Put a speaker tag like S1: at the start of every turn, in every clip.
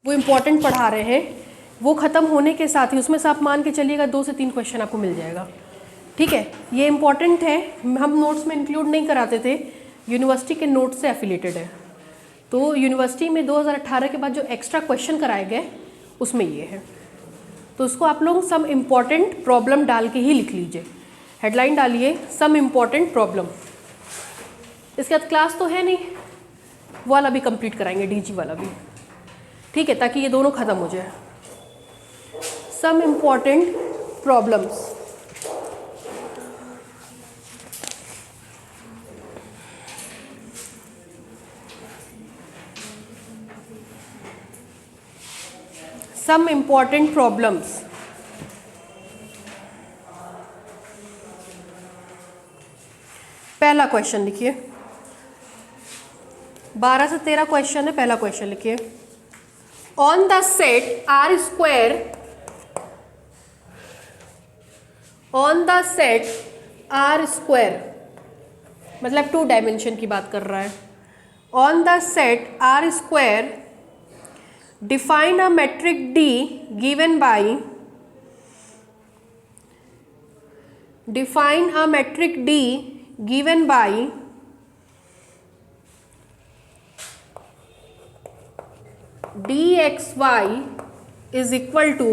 S1: वो इम्पॉर्टेंट पढ़ा रहे हैं, वो ख़त्म होने के साथ ही उसमें से आप मान के चलिएगा 2 से 3 क्वेश्चन आपको मिल जाएगा। ठीक है, ये इम्पॉर्टेंट है, हम नोट्स में इंक्लूड नहीं कराते थे, यूनिवर्सिटी के नोट्स से एफिलेटेड है। तो यूनिवर्सिटी में 2018 के बाद जो एक्स्ट्रा क्वेश्चन कराए गए उसमें ये है, तो उसको आप लोग सम इम्पॉर्टेंट प्रॉब्लम डाल के ही लिख लीजिए। हेडलाइन डालिए सम इम्पॉर्टेंट प्रॉब्लम। इसके बाद क्लास तो है नहीं, वो वाला भी कंप्लीट कराएंगे, डीजी वाला भी। ठीक है, ताकि ये दोनों ख़त्म हो जाए। Some important problems. Some important problems. पहला क्वेश्चन लिखिए, 12 से 13 क्वेश्चन है। पहला क्वेश्चन लिखिए, on the set R square, on the set R square मतलब 2 डायमेंशन की बात कर रहा है। On the set R square define a metric D given by, define a metric D given by dxy is equal to,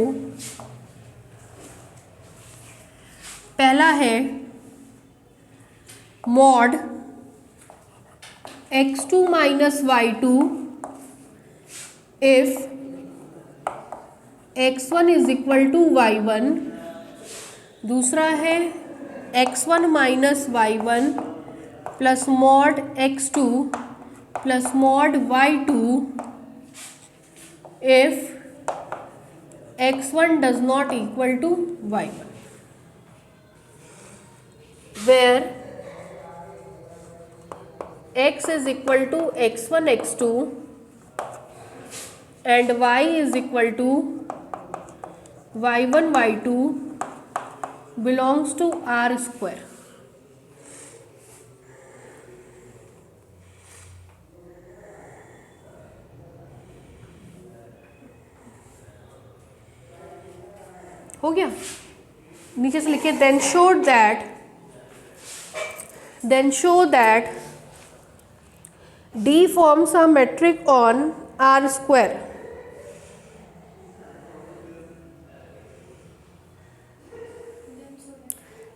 S1: पहला है mod x2 minus y2 if x1 is equal to y1, दूसरा है x1 minus y1 plus mod x2 plus mod y2 if x1 does not equal to y1, where x is equal to x1 x2 and y is equal to y1 y2 belongs to R square. हो गया? नीचे से लिखिए then show that D forms a metric on R square.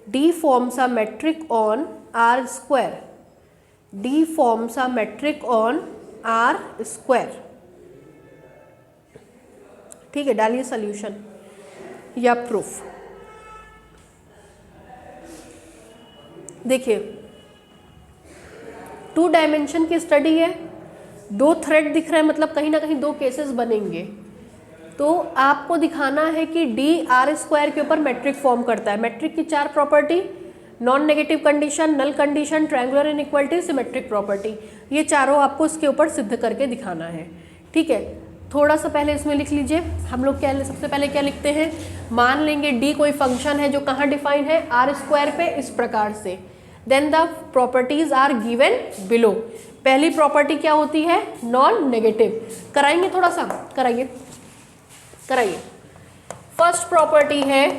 S1: D forms a metric on R square. D forms a metric on R square. ठीक है, डालिए solution या proof. देखिए 2 डायमेंशन की स्टडी है, 2 थ्रेड दिख रहे हैं, मतलब कहीं ना कहीं 2 केसेस बनेंगे। तो आपको दिखाना है कि D R स्क्वायर के ऊपर मैट्रिक फॉर्म करता है। मैट्रिक की 4 property, non negative condition, null condition, triangular inequality, symmetric property, ये चारों आपको इसके ऊपर सिद्ध करके दिखाना है। ठीक है, थोड़ा सा पहले इसमें लिख लीजिए। हम लोग क्या सबसे पहले क्या लिखते हैं, मान लेंगे D कोई फंक्शन है जो कहाँ डिफाइन है, R स्क्वायर पे, इस प्रकार से। Then the properties are given below. पहली प्रॉपर्टी क्या होती है, नॉन नेगेटिव। कराएंगे, थोड़ा सा कराइए। फर्स्ट प्रॉपर्टी है,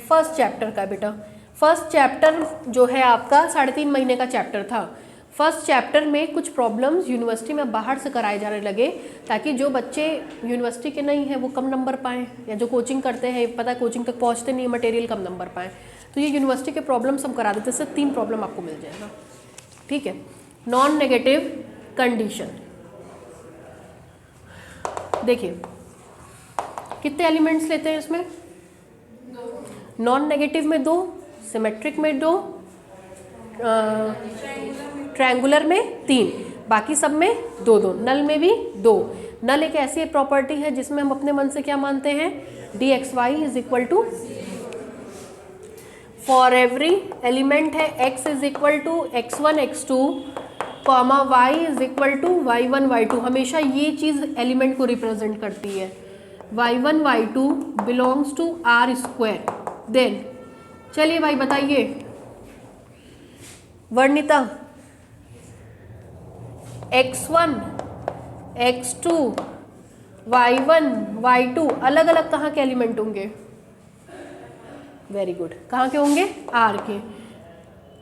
S1: फर्स्ट चैप्टर का बेटा, फर्स्ट चैप्टर जो है आपका 3.5 महीने का चैप्टर था। फर्स्ट चैप्टर में कुछ प्रॉब्लम्स यूनिवर्सिटी में बाहर से कराए जाने लगे, ताकि जो बच्चे यूनिवर्सिटी के नहीं हैं वो कम नंबर पाएँ, या जो कोचिंग करते हैं, पता कोचिंग तक पहुंचते नहीं, मटेरियल कम नंबर पाएँ, तो ये यूनिवर्सिटी के प्रॉब्लम्स हम करा देते। इससे 3 प्रॉब्लम आपको मिल जाएगा। ठीक है, नॉन नेगेटिव कंडीशन। देखिए कितने एलिमेंट्स लेते हैं इसमें, नॉन नेगेटिव में 2, सिमेट्रिक में 2, ट्रायंगुलर में 3, बाकी सब में 2-2, नल में भी 2। नल एक ऐसी प्रॉपर्टी है जिसमें हम अपने मन से क्या मानते हैं, dxy is equal to, for every element है x is equal to x1 x2 comma y is equal to y1 y2। हमेशा ये चीज़ एलिमेंट को रिप्रेजेंट करती है। y1 y2 belongs to R square. Then चलिए भाई बताइए, वर्णिता x1 x2 y1 y2 अलग अलग कहाँ के एलिमेंट होंगे? वेरी गुड, कहाँ के होंगे? R के।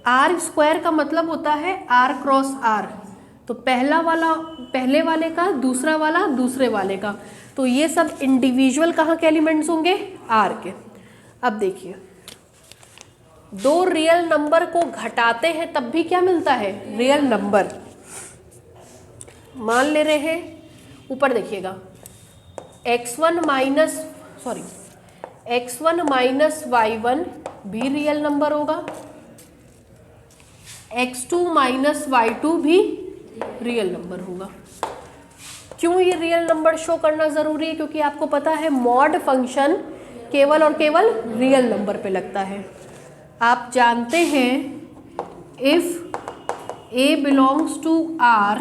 S1: R स्क्वायर का मतलब होता है R क्रॉस R, तो पहला वाला पहले वाले का, दूसरा वाला दूसरे वाले का, तो ये सब इंडिविजुअल कहाँ के एलिमेंट्स होंगे? R के। अब देखिए, दो रियल नंबर को घटाते हैं तब भी क्या मिलता है? Real number. मान ले रहे हैं, ऊपर देखिएगा, x1 माइनस y1 भी रियल नंबर होगा, x2 माइनस y2 भी रियल नंबर होगा। क्यों ये रियल नंबर शो करना ज़रूरी है? क्योंकि आपको पता है मॉड फंक्शन केवल और केवल रियल नंबर पे लगता है। आप जानते हैं if a belongs to R,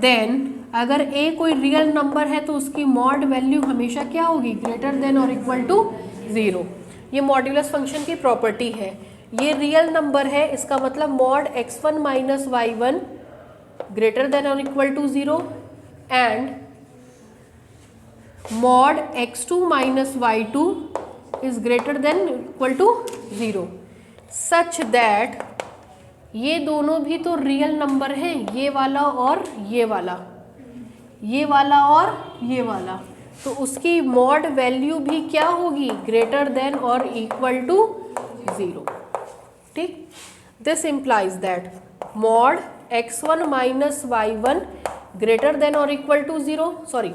S1: then अगर a कोई रियल नंबर है तो उसकी मॉड वैल्यू हमेशा क्या होगी? ग्रेटर देन और इक्वल टू 0। ये मॉड्यूलस फंक्शन की प्रॉपर्टी है। ये रियल नंबर है, इसका मतलब mod x1 minus y1 greater than और equal to 0 and mod x2 minus y2 is greater than equal to 0, such that ये दोनों भी तो रियल नंबर हैं, ये वाला और ये वाला, ये वाला और ये वाला, तो उसकी मॉड वैल्यू भी क्या होगी? ग्रेटर देन और इक्वल टू 0। ठीक, this implies that mod x1 minus y1 greater than और equal to 0, sorry,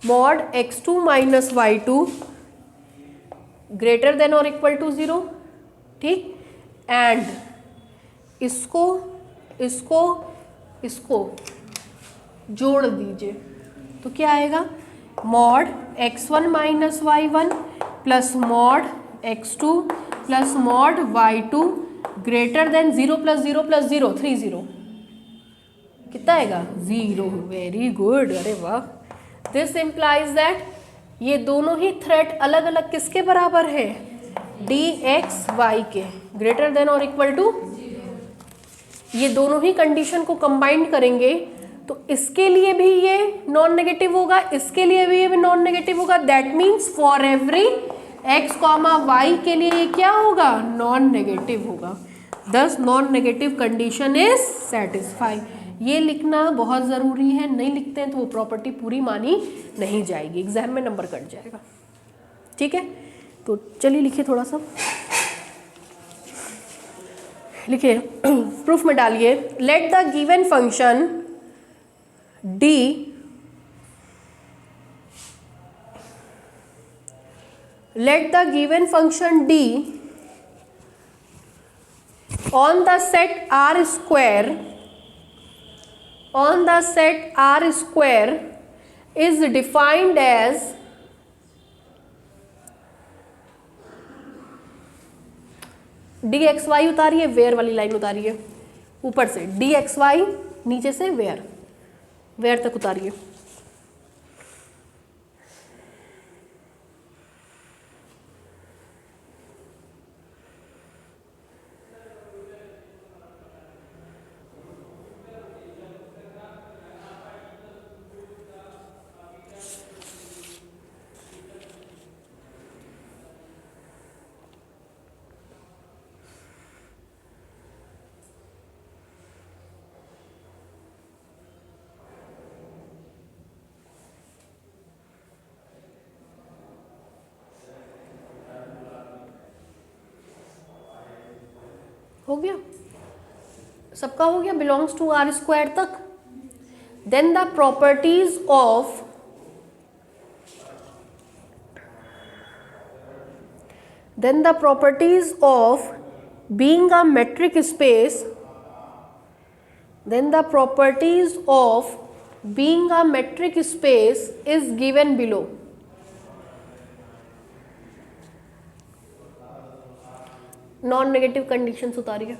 S1: mod x2 minus y2 greater than और इक्वल टू 0। ठीक, एंड इसको इसको इसको जोड़ दीजिए तो क्या आएगा? Mod x1 minus y1 plus mod x2 plus mod y2 greater than 0 plus 0 plus 0 30, कितना आएगा? 0। वेरी गुड, अरे वाह। दिस इम्प्लाइज दैट ये दोनों ही थ्रेड अलग अलग किसके बराबर है? dx y के, ग्रेटर देन और इक्वल टू, ये दोनों ही कंडीशन को कंबाइंड करेंगे तो इसके लिए भी ये नॉन नेगेटिव होगा, इसके लिए भी ये नॉन नेगेटिव होगा। That means for every x comma Y के लिए ये क्या होगा? नॉन नेगेटिव होगा। Thus non negative condition is satisfy. ये लिखना बहुत ज़रूरी है, नहीं लिखते हैं तो वो प्रॉपर्टी पूरी मानी नहीं जाएगी, एग्जाम में नंबर कट जाएगा। ठीक है, तो चलिए लिखिए थोड़ा सा, लिखिए प्रूफ में डालिए। Let the given function d let the given function d on the set R square is defined as dxy, उतारिए, वेयर वाली लाइन उतारिए, ऊपर से dxy, नीचे से वेयर तक उतारिए। हो गया, सबका हो गया, बिलोंग्स टू आर स्क्वायर तक। Then the properties of being a metric space, is given below. Non negative conditions उतारिए।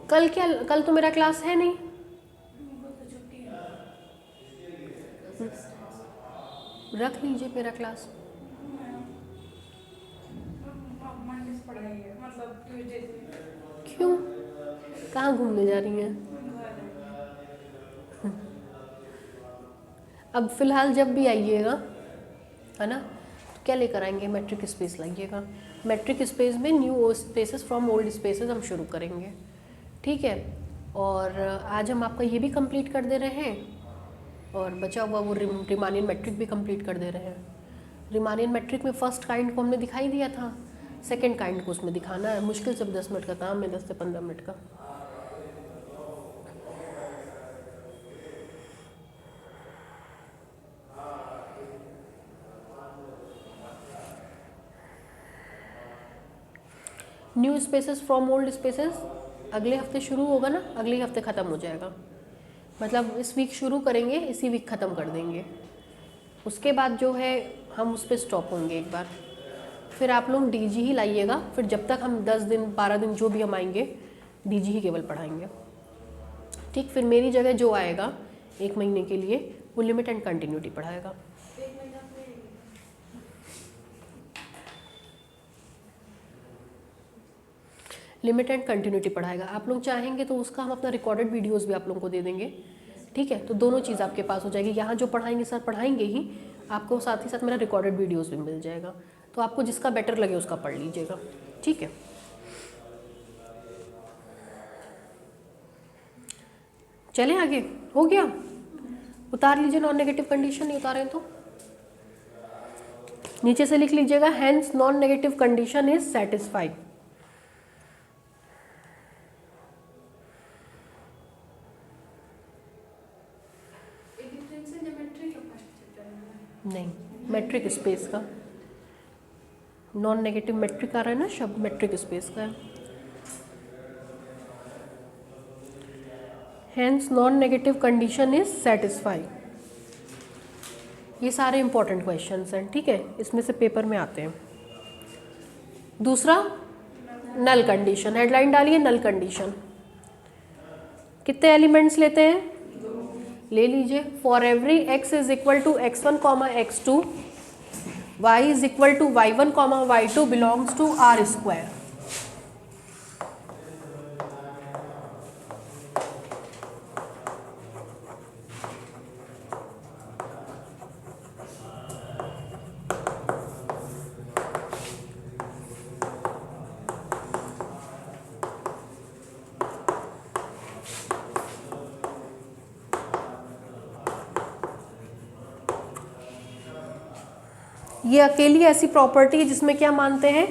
S1: कल क्या, कल तो मेरा क्लास है नहीं। रख लीजिए मेरा क्लास। क्यों, कहाँ घूमने जा रही हैं? अब फिलहाल जब भी आइएगा, है ना, तो क्या लेकर आएंगे? मैट्रिक स्पेस लाइएगा। मैट्रिक स्पेस में new spaces from old spaces हम शुरू करेंगे, ठीक है। और आज हम आपका ये भी कंप्लीट कर दे रहे हैं और बचा हुआ वो रिमानियन मैट्रिक भी कंप्लीट कर दे रहे हैं। रिमानियन मैट्रिक में फर्स्ट काइंड को हमने दिखाई दिया था, सेकंड काइंड को उसमें दिखाना है। मुश्किल से 10 मिनट का काम है, 10 से 15 मिनट का। New spaces from old spaces अगले हफ्ते शुरू होगा ना, अगले हफ्ते ख़त्म हो जाएगा। मतलब इस वीक शुरू करेंगे, इसी वीक ख़त्म कर देंगे। उसके बाद जो है हम उस पर स्टॉप होंगे एक बार। फिर आप लोग डीजी ही लाइएगा। फिर जब तक हम 10 दिन 12 दिन जो भी हम आएंगे, डीजी ही केवल पढ़ाएंगे, ठीक। फिर मेरी जगह जो आएगा 1 महीने के लिए, वो लिमिट एंड कंटिन्यूटी पढ़ाएगा। लिमिट एंड कंटिन्यूटी पढ़ाएगा। आप लोग चाहेंगे तो उसका हम अपना रिकॉर्डेड वीडियोस भी आप लोगों को दे देंगे, ठीक है। तो दोनों चीज़ आपके पास हो जाएगी। यहाँ जो पढ़ाएंगे सर पढ़ाएंगे ही, आपको साथ ही साथ मेरा रिकॉर्डेड वीडियोस भी मिल जाएगा। तो आपको जिसका बेटर लगे उसका पढ़ लीजिएगा, ठीक है। चले आगे, हो गया? उतार लीजिए नॉन नेगेटिव कंडीशन, नहीं उतारें तो नीचे से लिख लीजिएगा, hence non negative condition is satisfied. नहीं, मैट्रिक स्पेस का नॉन नेगेटिव मैट्रिक आ रहा है ना शब्द, मैट्रिक स्पेस का है। Hence non negative condition is satisfied. ये सारे इंपॉर्टेंट क्वेश्चंस हैं, ठीक है, इसमें से पेपर में आते हैं। दूसरा नल कंडीशन, हेडलाइन डालिए नल कंडीशन। कितने एलिमेंट्स लेते हैं? ले लीजिए। For every x is equal to x1 x2, y is equal to y1 y2 belongs to R square. ये अकेली ऐसी प्रॉपर्टी है जिसमें क्या मानते हैं?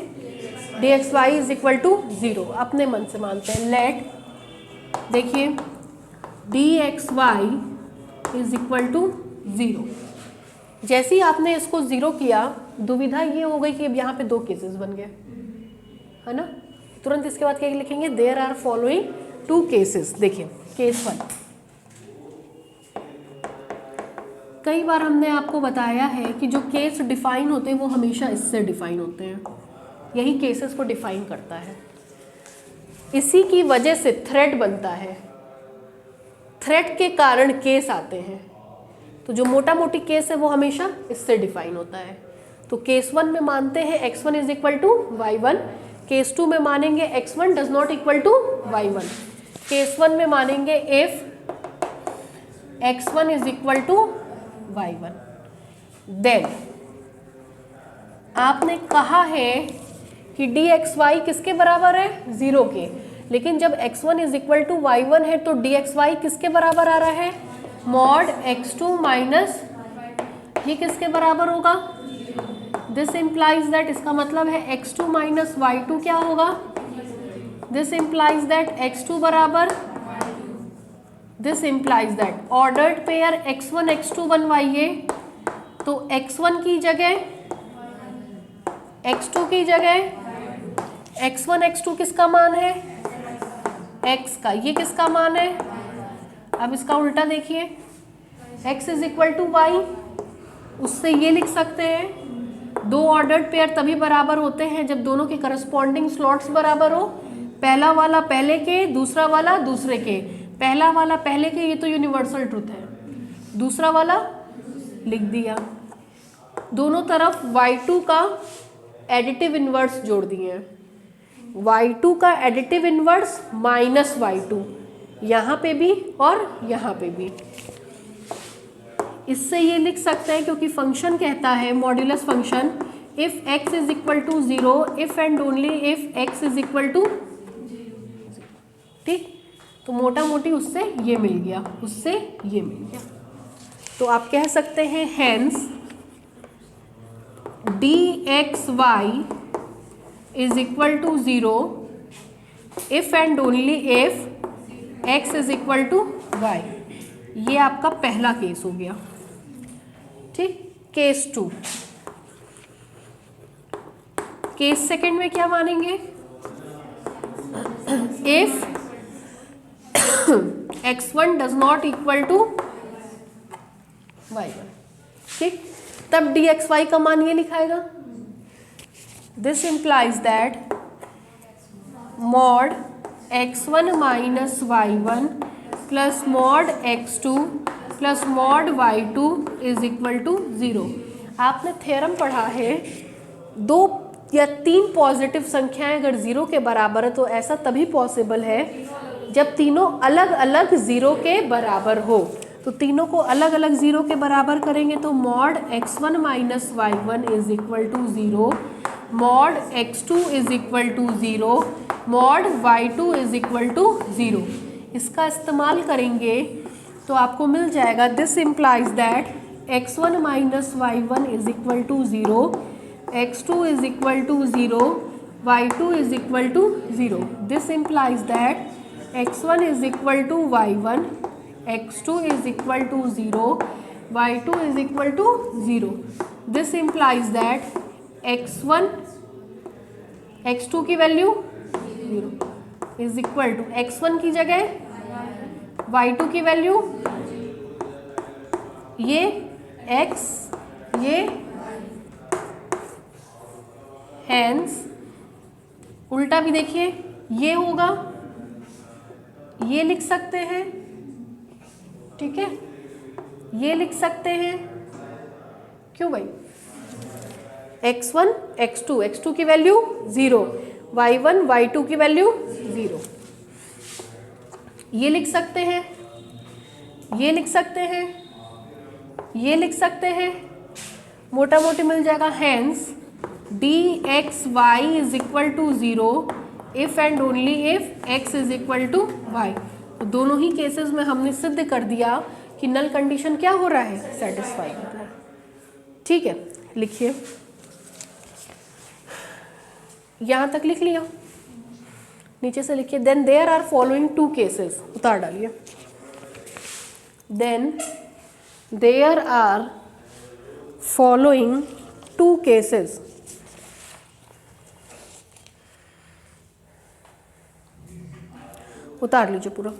S1: dxy इज इक्वल टू 0, अपने मन से मानते हैं। लेट, देखिए, dxy इज इक्वल टू 0। जैसे ही आपने इसको 0 किया, दुविधा ये हो गई कि अब यहाँ पे 2 केसेस बन गए, है ना। तुरंत इसके बाद क्या लिखेंगे? There are following 2 cases. देखिए, केस 1, कई बार हमने आपको बताया है कि जो केस डिफाइन होते हैं वो हमेशा इससे डिफाइन होते हैं। यही केसेस को डिफाइन करता है। इसी की वजह से थ्रेड बनता है, थ्रेड के कारण केस आते हैं। तो जो मोटा मोटी केस है वो हमेशा इससे डिफाइन होता है। तो केस 1 में मानते हैं x1 is equal to y1, case 2 में मानेंगे x1 does not equal to y1, case 1 में मानेंगे if x1 is equal to y1। Then आपने कहा है कि dxy किसके बराबर है? 0 के। लेकिन जब x1 is equal to y1 है तो dxy किसके बराबर आ रहा है? मॉड x2 माइनस, ये किसके बराबर होगा? दिस इम्प्लाइज दैट, इसका मतलब है x2 माइनस y2 क्या होगा? दिस इम्प्लाइज दैट x2 बराबर, this implies that ordered pair x1 x2 बनवाइए। तो x1 की जगह x2 की जगह x1 x2 किसका मान है? x का। ये किसका मान है? अब इसका उल्टा देखिए, x is equal to y, उससे ये लिख सकते हैं 2 ऑर्डर्ड पेयर तभी बराबर होते हैं जब दोनों के करस्पॉन्डिंग स्लॉट्स बराबर हो। पहला वाला पहले के, दूसरा वाला दूसरे के, पहला वाला पहले के, ये तो यूनिवर्सल ट्रुथ है, दूसरा वाला लिख दिया। दोनों तरफ y2 का एडिटिव इन्वर्स जोड़ दिए हैं, y2 का एडिटिव इन्वर्स माइनस y2, यहाँ पे भी और यहाँ पे भी। इससे ये लिख सकते हैं, क्योंकि फंक्शन कहता है modulus function if x is equal to 0 if and only if x is equal to, ठीक। तो मोटा मोटी उससे ये मिल गया, उससे ये मिल गया। तो आप कह सकते हैं hence dxy is equal to 0 if and only if x is equal to y। ये आपका पहला केस हो गया, ठीक। केस 2, केस सेकंड में क्या मानेंगे, if x1 does not equal to y1, ठीक। तब dxy का मान ये लिखाएगा, this implies that mod x1 minus y1 plus mod x2 plus mod y2 is equal to 0। आपने थ्योरम पढ़ा है, 2 या 3 पॉजिटिव संख्याएं अगर 0 के बराबर है तो ऐसा तभी पॉसिबल है जब तीनों अलग अलग 0 के बराबर हो। तो तीनों को अलग अलग 0 के बराबर करेंगे तो mod x1 minus y1 is equal to 0, mod x2 is equal to 0, mod y2 is equal to 0। इसका इस्तेमाल करेंगे तो आपको मिल जाएगा, this implies that x1 minus y1 is equal to 0, x2 is equal to 0, y2 is equal to 0। This implies that x1 is equal to y1, x2 is equal to 0, y2 is equal to 0। This implies that x1 x2 की value 0 is equal to x1 की जगह y2 की value ये x, ये hence उल्टा भी देखिए, ये होगा, ये लिख सकते हैं, ठीक है, ये लिख सकते हैं। क्यों भाई, x1 x2, x2 की वैल्यू 0, y1 y2 की वैल्यू 0, ये लिख सकते हैं, ये लिख सकते हैं, ये लिख सकते हैं, मोटा मोटी मिल जाएगा। Hence dxy is equal to 0 if and only if x is equal to y। तो दोनों ही केसेस में हमने सिद्ध कर दिया कि नल कंडीशन क्या हो रहा है, सेटिस्फाई हो रहा है, ठीक है। लिखिए, यहाँ तक लिख लिया, नीचे से लिखिए, then there are following 2 cases, उतार डालिए, then there are following 2 cases, उतार लीजिए पूरा।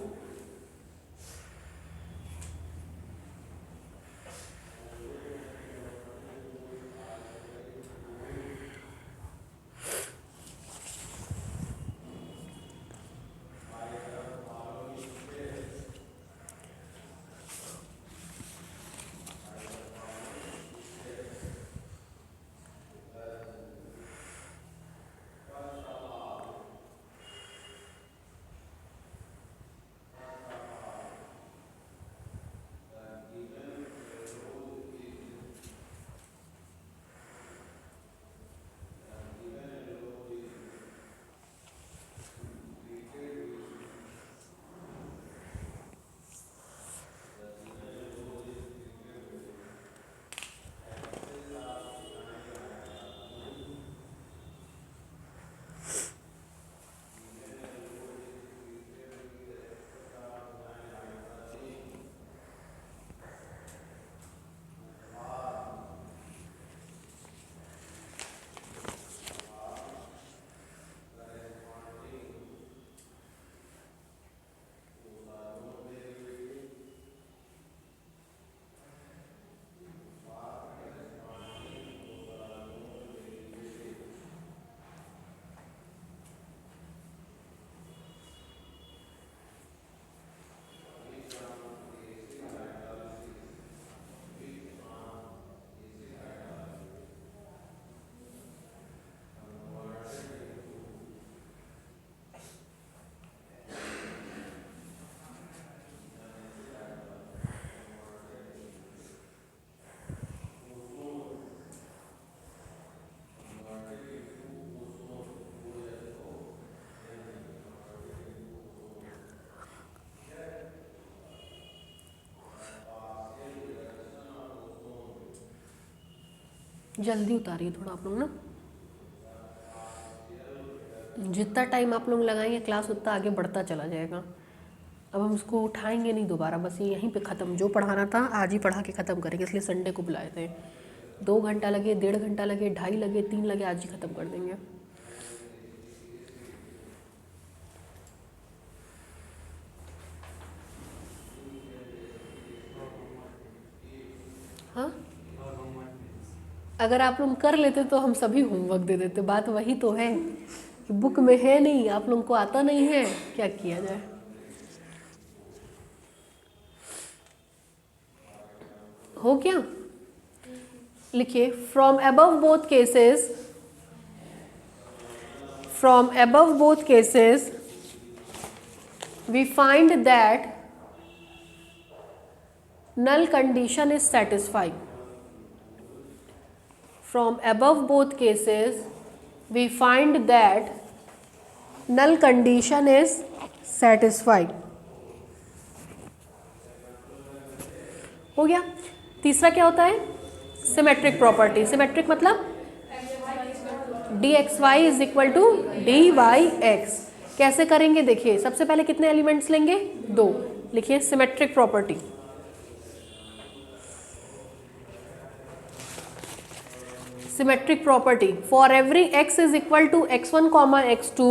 S1: जल्दी उतारिए थोड़ा आप लोग ना, जितना टाइम आप लोग लगाएंगे क्लास उतना आगे बढ़ता चला जाएगा। अब हम इसको उठाएंगे नहीं दोबारा, बस ये यहीं पे ख़त्म, जो पढ़ाना था आज ही पढ़ा के ख़त्म करेंगे, इसलिए संडे को बुलाए थे। 2 घंटा लगे, 1.5 घंटा लगे, 2.5 लगे, 3 लगे, आज ही ख़त्म कर देंगे। हाँ, अगर आप लोग कर लेते तो हम सभी होमवर्क दे देते, बात वही तो है कि बुक में है नहीं, आप लोगों को आता नहीं है, क्या किया जाए। हो गया, लिखिए from above both cases we find that null condition is satisfied. From above both cases we find that null condition is satisfied. हो गया। तीसरा क्या होता है? Symmetric property. सिमेट्रिक मतलब dxy is equal to dy(x). कैसे करेंगे देखिए, सबसे पहले कितने एलिमेंट्स लेंगे? 2। लिखिए symmetric property. Symmetric property for every x is equal to x1 comma x2,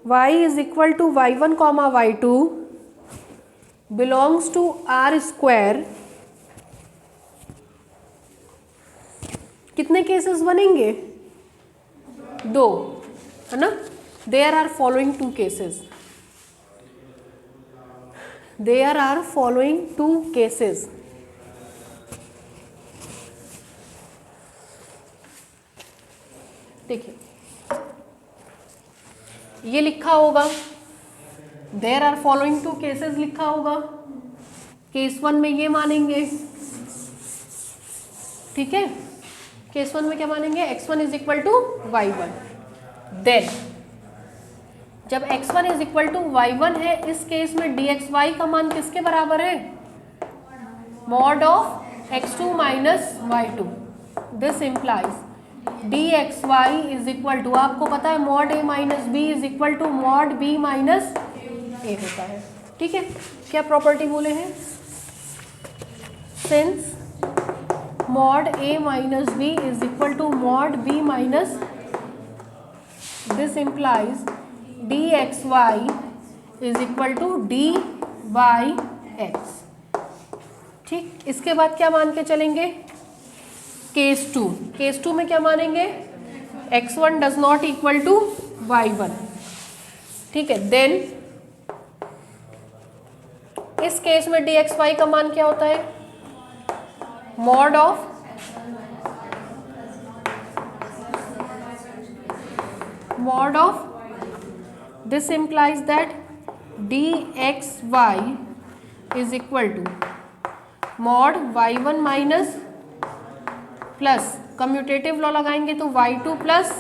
S1: y is equal to y1 comma y2 belongs to R square। कितने केसेस बनेंगे? 2, है ना? There are following 2 cases. There are following 2 cases. देखिए ये लिखा होगा there are following 2 cases लिखा होगा। केस 1 में ये मानेंगे, ठीक है? केस 1 में क्या मानेंगे? x1 is equal to y1। Then जब x1 is equal to y1 है, इस केस में dxy का मान किसके बराबर है? Mod of x2 minus y2। This implies dxy is equal to, आपको पता है mod a minus B is equal to mod b minus A होता है, ठीक है? क्या प्रॉपर्टी बोले हैं? Since mod a minus B is equal to mod b minus, this implies dxy is equal to dyx। ठीक, इसके बाद क्या मान के चलेंगे? केस 2। केस 2 में क्या मानेंगे? x1 does not equal to y1, ठीक है? देन इस केस में dxy का मान क्या होता है? Mod of this implies that dxy is equal to mod y1 minus plus commutative law लगाएंगे तो y2 प्लस,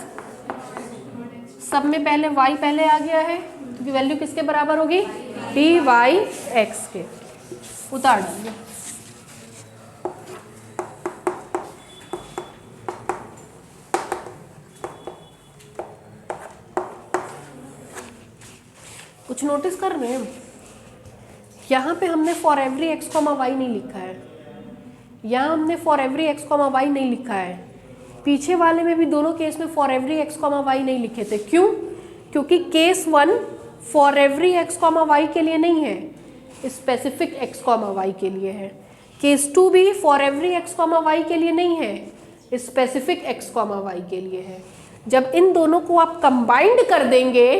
S1: सब में पहले y पहले आ गया है क्योंकि वैल्यू किसके बराबर होगी? dyx के। उतार देंगे। कुछ नोटिस कर रहे हैं? यहाँ पे हमने for every x comma Y नहीं लिखा है, यहाँ हमने for every x comma Y नहीं लिखा है। पीछे वाले में भी दोनों केस में for every x comma Y नहीं लिखे थे। क्यों? क्योंकि case 1 for every x comma Y के लिए नहीं है, स्पेसिफिक x कॉमा वाई के लिए है। केस 2 भी for every x comma Y के लिए नहीं है, स्पेसिफिक x कॉमा वाई के लिए है। जब इन दोनों को आप कंबाइंड कर देंगे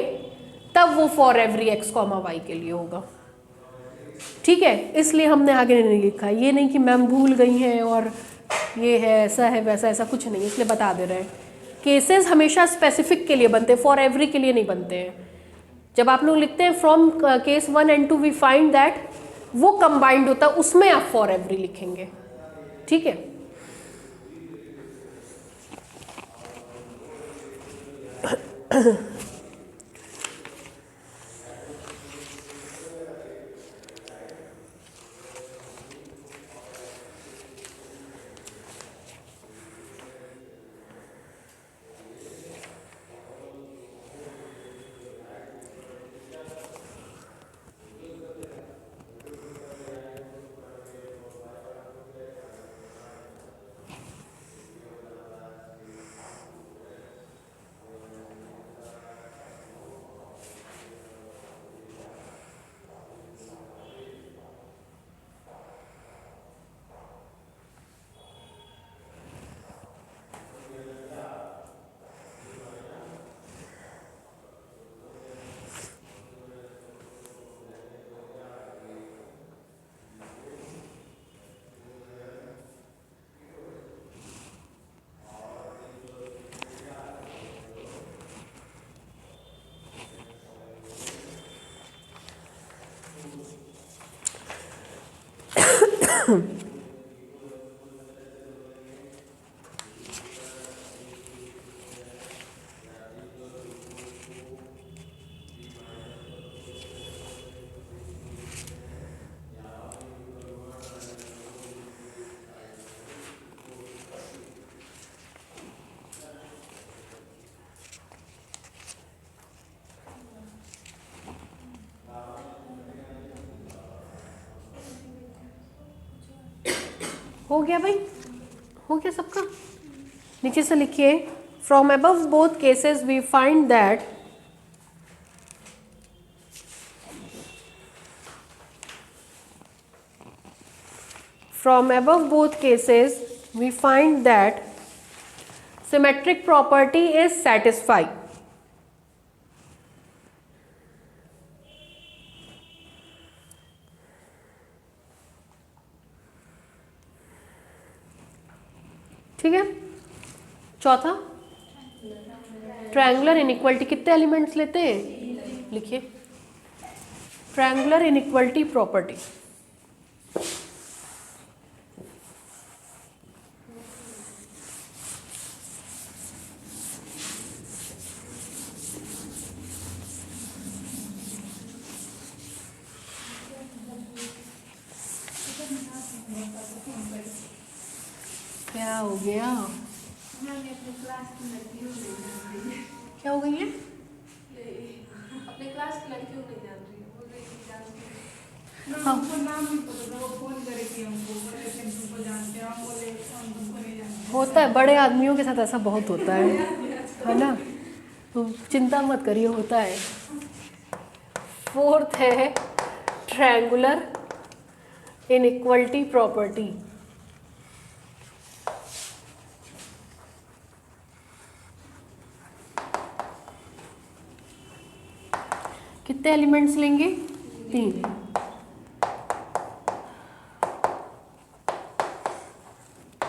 S1: तब वो for every x comma Y के लिए होगा, ठीक है? इसलिए हमने आगे नहीं लिखा। ये नहीं कि मैम भूल गई हैं और ये है ऐसा है वैसा, ऐसा कुछ नहीं, इसलिए बता दे रहे हैं। केसेस हमेशा स्पेसिफिक के लिए बनते हैं, फॉर एवरी के लिए नहीं बनते हैं। जब आप लोग लिखते हैं from case 1 and 2 we find that, वो कंबाइंड होता है, उसमें आप फॉर एवरी लिखेंगे, ठीक है? हो गया भाई, हो गया सबका। नीचे से लिखिए, from above both cases we find that from above both cases we find that symmetric property is satisfied. ठीक है। चौथा, ट्रायंगुलर इनइक्वालिटी कितने एलिमेंट्स लेते हैं, लिखिए ट्रायंगुलर इनइक्वालिटी प्रॉपर्टी। क्या हो गया, क्या हो गई है?
S2: अपने क्लास की लड़कियों नहीं जान रही, वो
S1: हाँ। होता है, बड़े आदमियों के साथ ऐसा बहुत होता है ना, तो चिंता मत करिए, होता है। फोर्थ है ट्रायंगुलर इनइक्वालिटी प्रॉपर्टी। कितने एलिमेंट्स लेंगे, 3।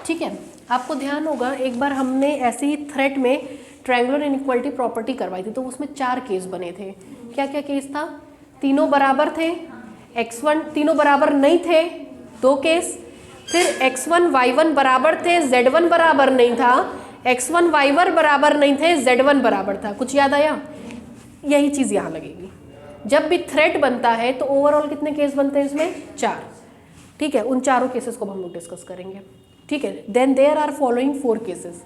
S1: ठीक है, आपको ध्यान होगा एक बार हमने ऐसे ही थ्रेड में ट्रायंगुलर इनइक्वालिटी प्रॉपर्टी करवाई थी, तो उसमें 4 केस बने थे। क्या क्या केस था? तीनों बराबर थे, x1 तीनों बराबर नहीं थे, 2 केस। फिर x1 y1 बराबर थे, z1 बराबर नहीं था, x1 y1 बराबर नहीं थे, z1 बराबर था। कुछ याद आया? यही चीज़ यहाँ लगेगी। जब भी थ्रेड बनता है तो ओवरऑल कितने केस बनते हैं इसमें? 4। ठीक है, उन चारों केसेस को हम लोग डिस्कस करेंगे। ठीक है, then there are following 4 cases.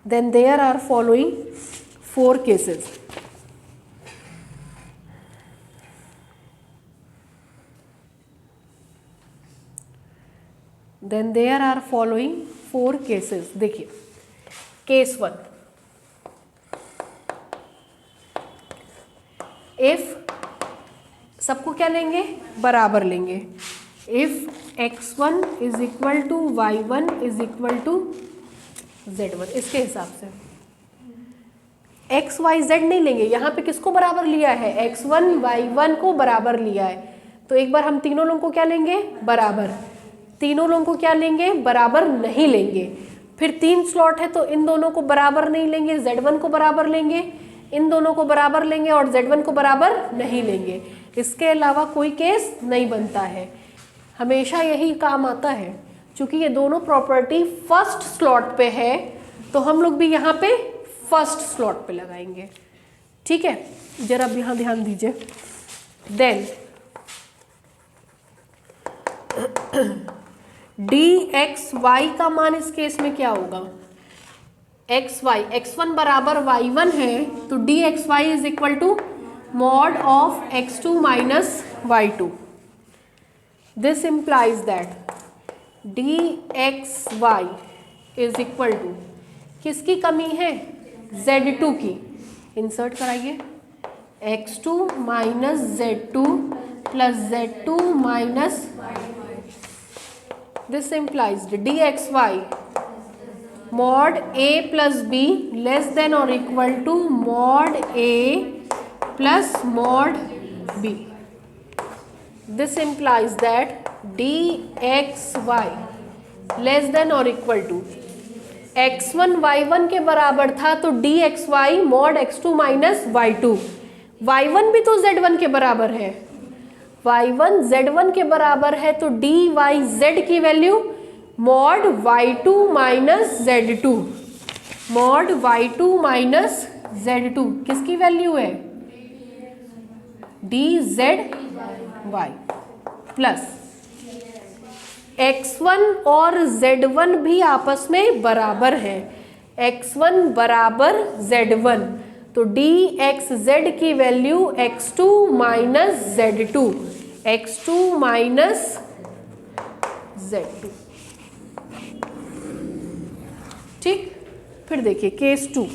S1: Then there are following 4 cases. Then there are following 4 cases. देखिए, केस 1, इफ सबको क्या लेंगे? बराबर लेंगे। If x1 is equal to y1 is equal to z1, इसके हिसाब से x y z नहीं लेंगे। यहाँ पे किसको बराबर लिया है? x1 y1 को बराबर लिया है। तो एक बार हम तीनों लोगों को क्या लेंगे? बराबर। तीनों लोगों को क्या लेंगे? बराबर नहीं लेंगे। फिर 3 स्लॉट है तो इन दोनों को बराबर नहीं लेंगे, z1 को बराबर लेंगे, इन दोनों को बराबर लेंगे और z1 को बराबर नहीं लेंगे। इसके अलावा कोई केस नहीं बनता है। हमेशा यही काम आता है। चूंकि ये दोनों प्रॉपर्टी फर्स्ट स्लॉट पे है तो हम लोग भी यहाँ पे फर्स्ट स्लॉट पे लगाएंगे। ठीक है, जरा अब यहाँ ध्यान दीजिए। देन dxy का मान इस केस में क्या होगा? xy, x1 बराबर y1 है तो dxy is equal to mod of x2 minus y2। This implies that dxy is equal to किसकी कमी है? z2 की। इंसर्ट कराइए, x2 minus z2 plus z2 minus. This implies dxy mod a plus b less than or equal to mod a plus mod b. This implies that dxy less than or equal to x1 y1 के बराबर था तो dxy mod x2 minus y2। y1 भी तो z1 के बराबर है y1 z1 के बराबर है तो dy z की value mod y2 minus z2, mod y2 minus z2 किसकी वैल्यू है? dz y प्लस x1 और z1 भी आपस में बराबर है, x1 बराबर z1 तो dxz की value x2 minus z2, x2 minus z2। ठीक, फिर देखिए केस 2।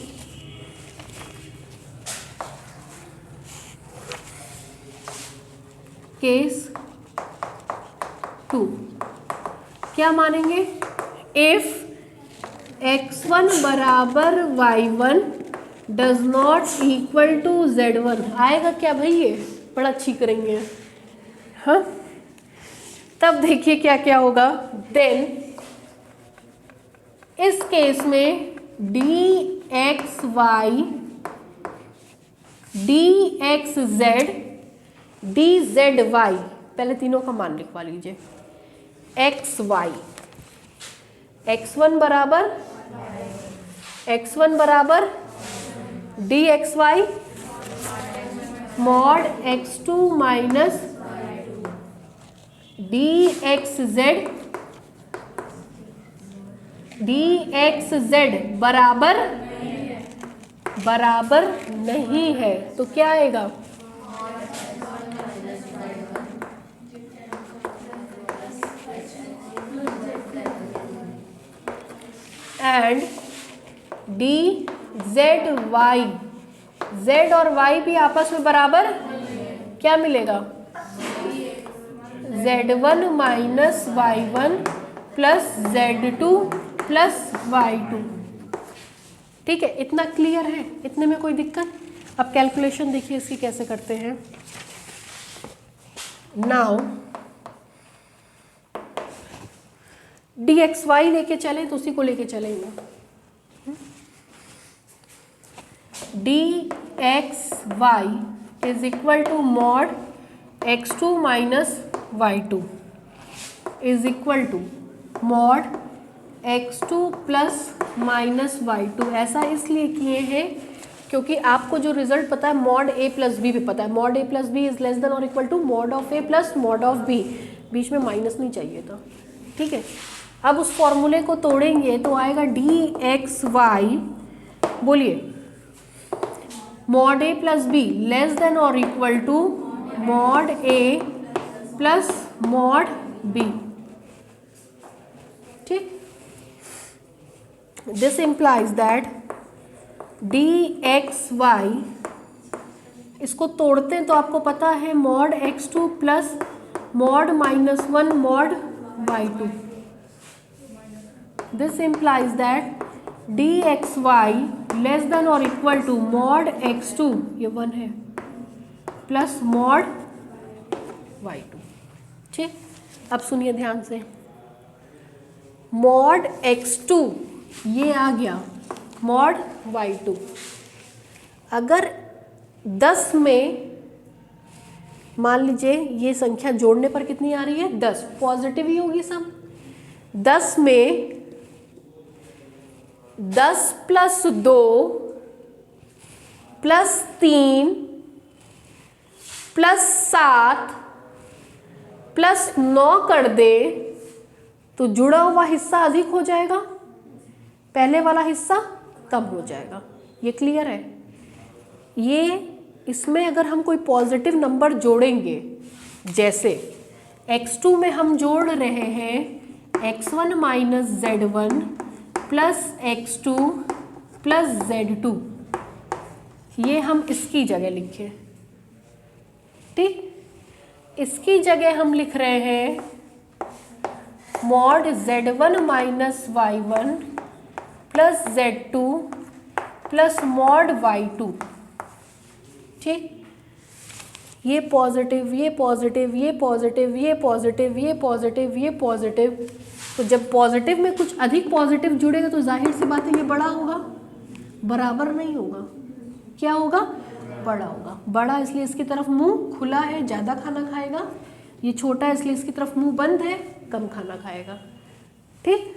S1: केस 2 क्या मानेंगे? इफ x1 बराबर y1 does not equal to z1, आएगा क्या भाई? ये बड़ा अच्छी करेंगे, हाँ। तब देखिए क्या क्या होगा। देन इस केस में dxy dxz dzy, पहले तीनों का मान लिखवा लीजिए। xy x1 बराबर dxy mod x2 minus dxz बराबर नहीं है तो क्या आएगा? एंड dzy, z और y भी आपस में बराबर, क्या मिलेगा? z1 minus y1 plus z2 plus y2। ठीक है, इतना क्लियर है? इतने में कोई दिक्कत? अब कैलकुलेशन देखिए इसकी कैसे करते हैं। नाउ dxy लेके चलें तो उसी को लेके चलेंगे। dxy is equal to mod x2 minus y2 is equal to mod x2 plus minus y2। ऐसा इसलिए किए हैं क्योंकि आपको जो रिजल्ट पता है मॉड a प्लस बी भी पता है। Mod a plus B is less than और equal to mod of a plus mod of b, बीच में माइनस नहीं चाहिए था। ठीक है, अब उस फॉर्मूले को तोड़ेंगे तो आएगा dxy, बोलिए, mod a plus B less than और equal to mod a plus mod b। ठीक, दिस implies that dxy, इसको तोड़ते हैं तो आपको पता है mod x2 plus mod -1 mod y2। This implies that dxy less than और इक्वल टू मॉड x2, ये 1 है, प्लस मॉड y2। ठीक, अब सुनिए ध्यान से, मॉड x2 ये आ गया, मॉड y2। अगर 10 में मान लीजिए ये संख्या जोड़ने पर कितनी आ रही है? 10, पॉजिटिव ही होगी सब। 10 में 10 प्लस 2 प्लस 3 प्लस 7 प्लस 9 कर दे तो जुड़ा हुआ हिस्सा अधिक हो जाएगा, पहले वाला हिस्सा कम हो जाएगा। ये क्लियर है? ये इसमें अगर हम कोई पॉजिटिव नंबर जोड़ेंगे, जैसे x2 में हम जोड़ रहे हैं x1 minus z1 plus x2 plus z2, ये हम इसकी जगह लिखें। ठीक, इसकी जगह हम लिख रहे हैं mod z1 minus y1 plus z2 plus mod y2। ठीक, ये पॉजिटिव, ये पॉजिटिव, ये पॉजिटिव, ये पॉजिटिव, ये पॉजिटिव, ये पॉजिटिव, तो जब पॉजिटिव में कुछ अधिक पॉजिटिव जुड़ेगा तो जाहिर सी बात है ये बड़ा होगा, बराबर नहीं होगा। क्या होगा? बड़ा होगा। बड़ा इसलिए इसकी तरफ मुंह खुला है, ज़्यादा खाना खाएगा। ये छोटा है इसलिए इसकी तरफ मुंह बंद है, कम खाना खाएगा। ठीक,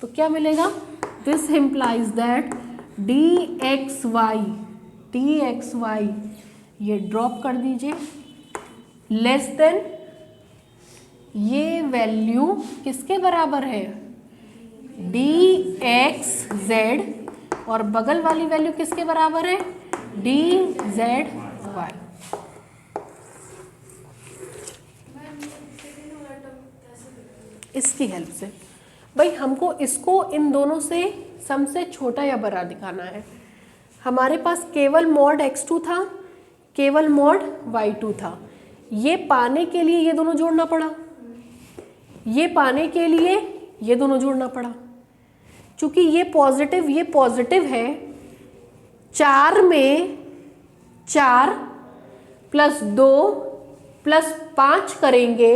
S1: तो क्या मिलेगा? This implies that D X Y ये ड्रॉप कर दीजिए, लेस देन, ये वैल्यू किसके बराबर है? डी एक्स जेड, और बगल वाली वैल्यू किसके बराबर है? D Z Y. इसकी हेल्प से भाई हमको इसको इन दोनों से सम से छोटा या बड़ा दिखाना है। हमारे पास केवल मॉड x2 था, केवल मॉड y2 था। ये पाने के लिए ये दोनों जोड़ना पड़ा, ये पाने के लिए ये दोनों जोड़ना पड़ा। चूंकि ये पॉजिटिव है, 4 में 4 + 2 + 5 करेंगे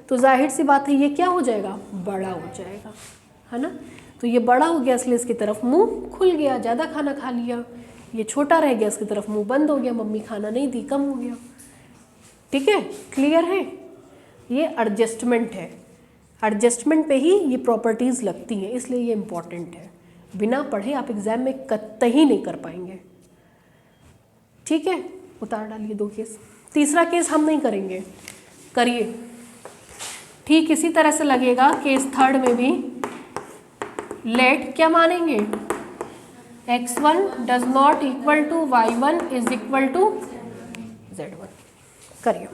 S1: तो जाहिर सी बात है ये क्या हो जाएगा? बड़ा हो जाएगा, है ना। तो ये बड़ा हो गया इसलिए इसकी तरफ मुंह खुल गया, ज़्यादा खाना खा लिया। ये छोटा रह गया, इसकी तरफ मुंह बंद हो गया, मम्मी खाना नहीं दी, कम हो गया। ठीक है, क्लियर है? ये एडजस्टमेंट है, एडजस्टमेंट पे ही ये प्रॉपर्टीज़ लगती हैं, इसलिए ये इम्पॉर्टेंट है। बिना पढ़े आप एग्जाम में कतई नहीं कर पाएंगे। ठीक है, उतार डालिए 2 केस। तीसरा केस हम नहीं करेंगे, करिए। ठीक इसी तरह से लगेगा केस थर्ड में भी। लेट क्या मानेंगे? x1 does not equal to y1 is equal to z1। करिए।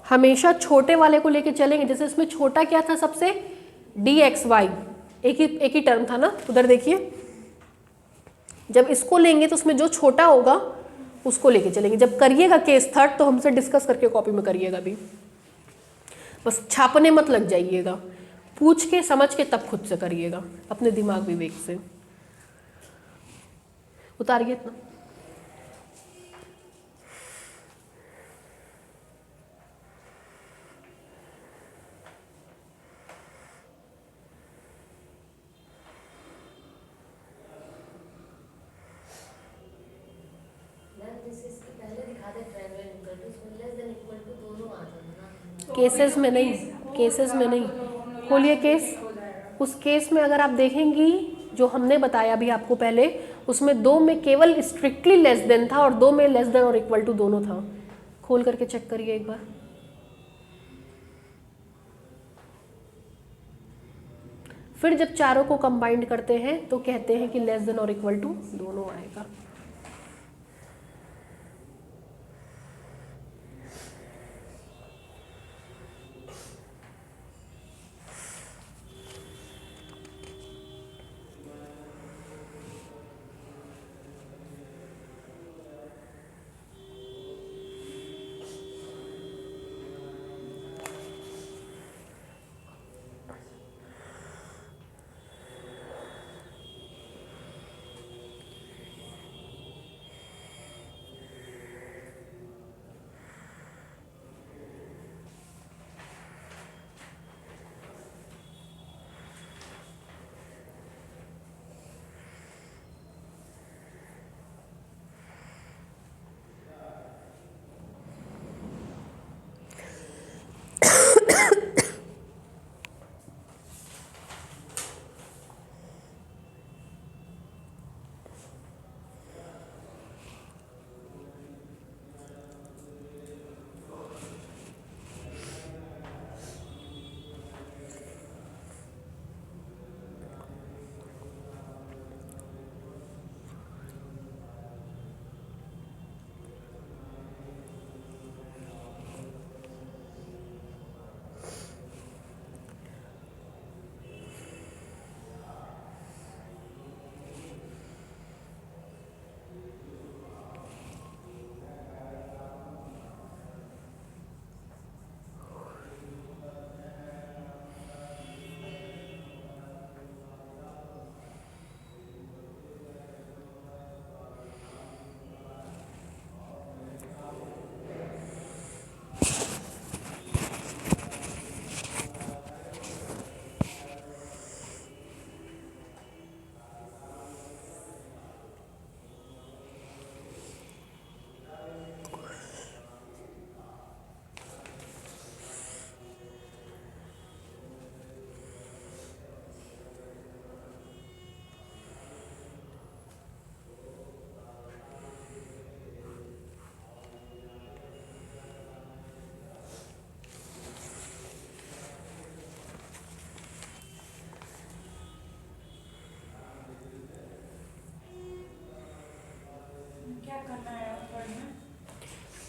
S1: हमेशा छोटे वाले को लेके चलेंगे। जैसे इसमें छोटा क्या था सबसे? dxy, एक ही टर्म था ना। उधर देखिए, जब इसको लेंगे तो उसमें जो छोटा होगा उसको लेके चलेंगे। जब करिएगा केस थर्ड तो हमसे डिस्कस करके कॉपी में करिएगा भी, बस छापने मत लग जाइएगा। पूछ के समझ के तब खुद से करिएगा, अपने दिमाग विवेक से। उतारिए इतना। केसेस में नहीं, केसेस में नहीं। खोलिए केस। उस केस में अगर आप देखेंगी जो हमने बताया अभी आपको पहले, उसमें 2 में केवल स्ट्रिक्टली लेस देन था और 2 में लेस देन और इक्वल टू दोनों था। खोल करके चेक करिए एक बार। फिर जब चारों को कंबाइंड करते हैं तो कहते हैं कि लेस देन और इक्वल टू दोनों आएगा।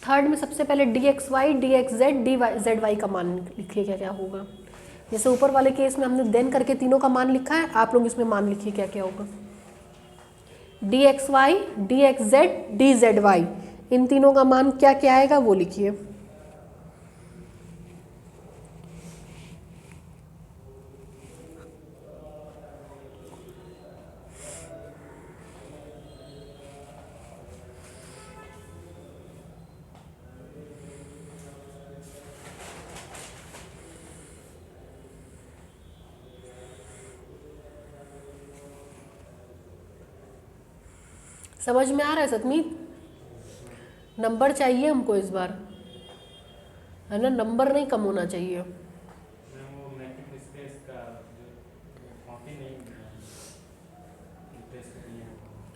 S1: थर्ड में सबसे पहले D X Y, D X Z, D Y Z Y का मान लिखिए क्या क्या होगा। जैसे ऊपर वाले केस में हमने देन करके तीनों का मान लिखा है, आप लोग इसमें मान लिखिए क्या क्या होगा। D X Y, D X Z, D Z Y, इन तीनों का मान क्या क्या आएगा वो लिखिए। समझ में आ रहा है सतमीत? नंबर चाहिए हमको इस बार, है ना, नंबर नहीं कम होना चाहिए।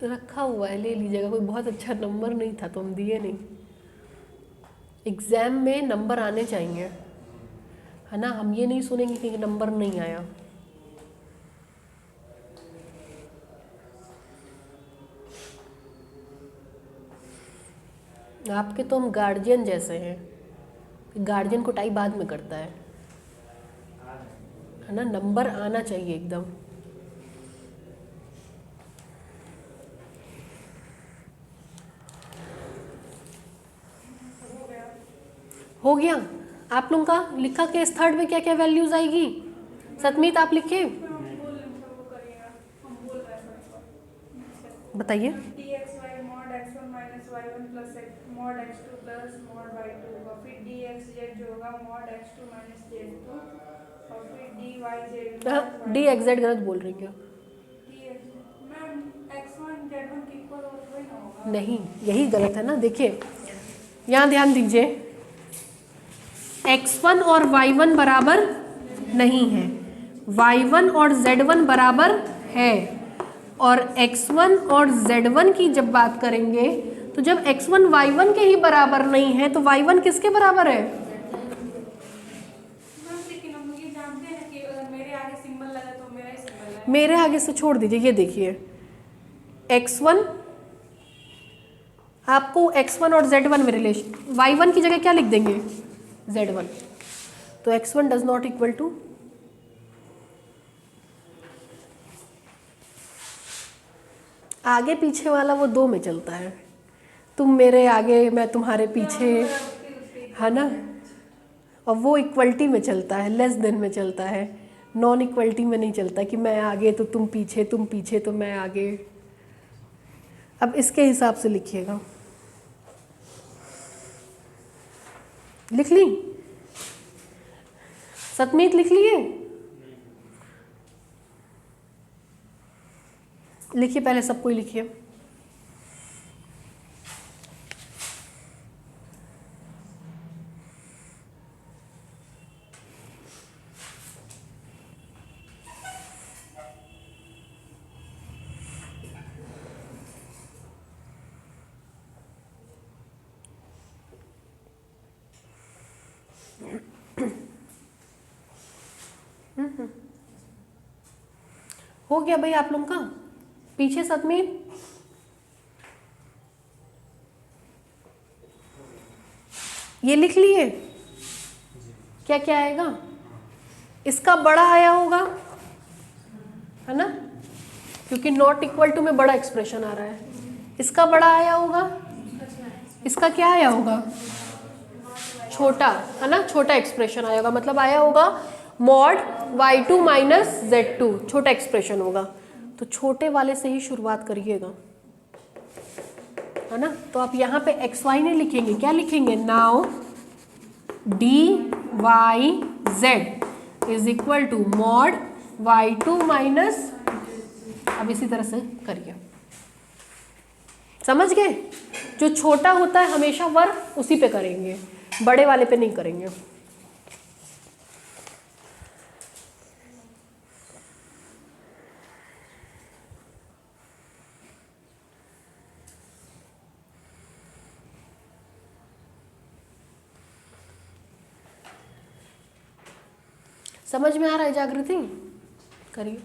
S1: रखा हुआ है, ले लीजिएगा, कोई बहुत अच्छा नंबर नहीं था तो हम दिए नहीं। एग्जाम में नंबर आने चाहिए, है ना, हम ये नहीं सुनेंगे कि नंबर नहीं आया। आपके तो हम गार्जियन जैसे हैं, गार्जियन कुटाई बाद में करता है ना, नंबर आना चाहिए एकदम। हो गया आप लोगों का लिखा केस थर्ड में क्या क्या वैल्यूज आएगी? सतमीत आप लिखे, बताइए। डी एक्स जेड गलत बोल रही क्या? नहीं, यही गलत है ना। देखिए यहाँ ध्यान दीजिए, x1 और y1 बराबर नहीं है, y1 और z1 बराबर है, और x1 और z1 की जब बात करेंगे तो जब x1 y1 के ही बराबर नहीं है तो y1 किसके बराबर है? मेरे आगे से छोड़ दीजिए, ये देखिए x1, आपको x1 और z1 में रिलेशन, y1 की जगह क्या लिख देंगे? z1, तो x1 does not equal to, आगे पीछे वाला वो दो में चलता है, तुम मेरे आगे मैं तुम्हारे पीछे, है ना, और वो इक्वलिटी में चलता है, लेस देन में चलता है, नॉन इक्वलिटी में नहीं चलता कि मैं आगे तो तुम पीछे, तुम पीछे तो मैं आगे। अब इसके हिसाब से लिखिएगा, लिख ली सतमीत? लिख लिए? लिखिए, पहले सबको ही लिखिए। हो गया भाई आप लोगों का? पीछे सतमीत ये लिख लिए? क्या क्या आएगा? इसका बड़ा आया होगा, है ना, क्योंकि नॉट इक्वल टू में बड़ा एक्सप्रेशन आ रहा है। इसका बड़ा आया होगा, इसका क्या आया होगा? छोटा, है ना, छोटा एक्सप्रेशन आया होगा, मतलब आया होगा मॉड y2 माइनस z2, छोटा एक्सप्रेशन होगा। तो छोटे वाले से ही शुरुआत करिएगा, है ना। तो आप यहाँ पे xy नहीं लिखेंगे, क्या लिखेंगे? Now dy is equal to mod y2 minus, अब इसी तरह से करिए, समझ गए? जो छोटा होता है हमेशा वर्क उसी पे करेंगे, बड़े वाले पे नहीं करेंगे। समझ में आ रहा है जागृति? करिए।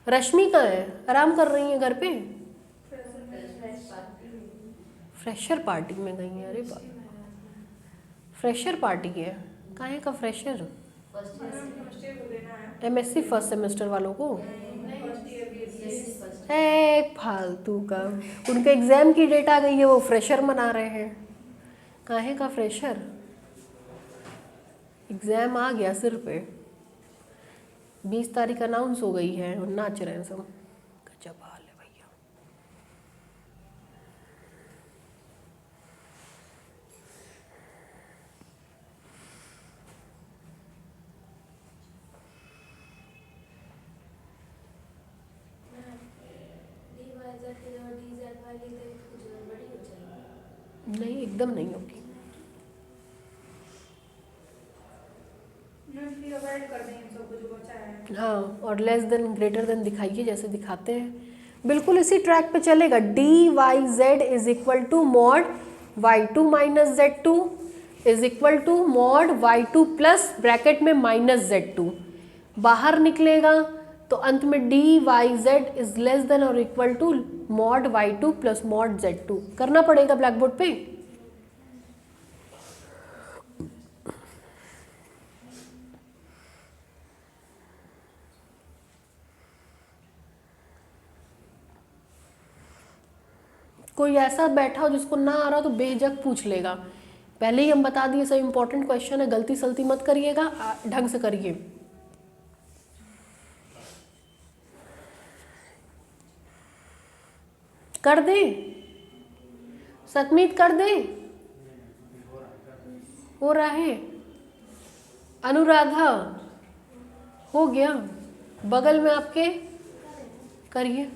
S1: रश्मि कहाँ है? आराम कर रही है घर पे? फ्रेशर पार्टी में गई है? अरे बाप, फ्रेशर पार्टी है? काहे का फ्रेशर? MSc फर्स्ट सेमेस्टर वालों को एक फालतू का, उनके एग्जाम की डेट आ गई है, वो फ्रेशर मना रहे हैं। काहे का फ्रेशर? एग्जाम आ गया सिर पे, 20 तारीख अनाउंस हो गई है और नाच रहे हैं सब। गजब हाल है भैया। नहीं, एकदम नहीं होगी। हाँ, और लेस देन ग्रेटर देन दिखाइए जैसे दिखाते हैं, बिल्कुल इसी ट्रैक पे चलेगा। DYZ is equal to mod Y2 minus Z2 is equal to mod Y2 plus bracket में माइनस Z2, बाहर निकलेगा तो अंत में DYZ इज लेस देन और equal to mod Y2 plus mod Z2 करना पड़ेगा ब्लैक बोर्ड पे। कोई ऐसा बैठा हो जिसको ना आ रहा तो बेझक पूछ लेगा, पहले ही हम बता दिए सब इंपॉर्टेंट क्वेश्चन है, गलती सलती मत करिएगा, ढंग से करिए। कर दे सतमीत, कर दे, हो रहा है। अनुराधा हो गया, बगल में आपके करिए।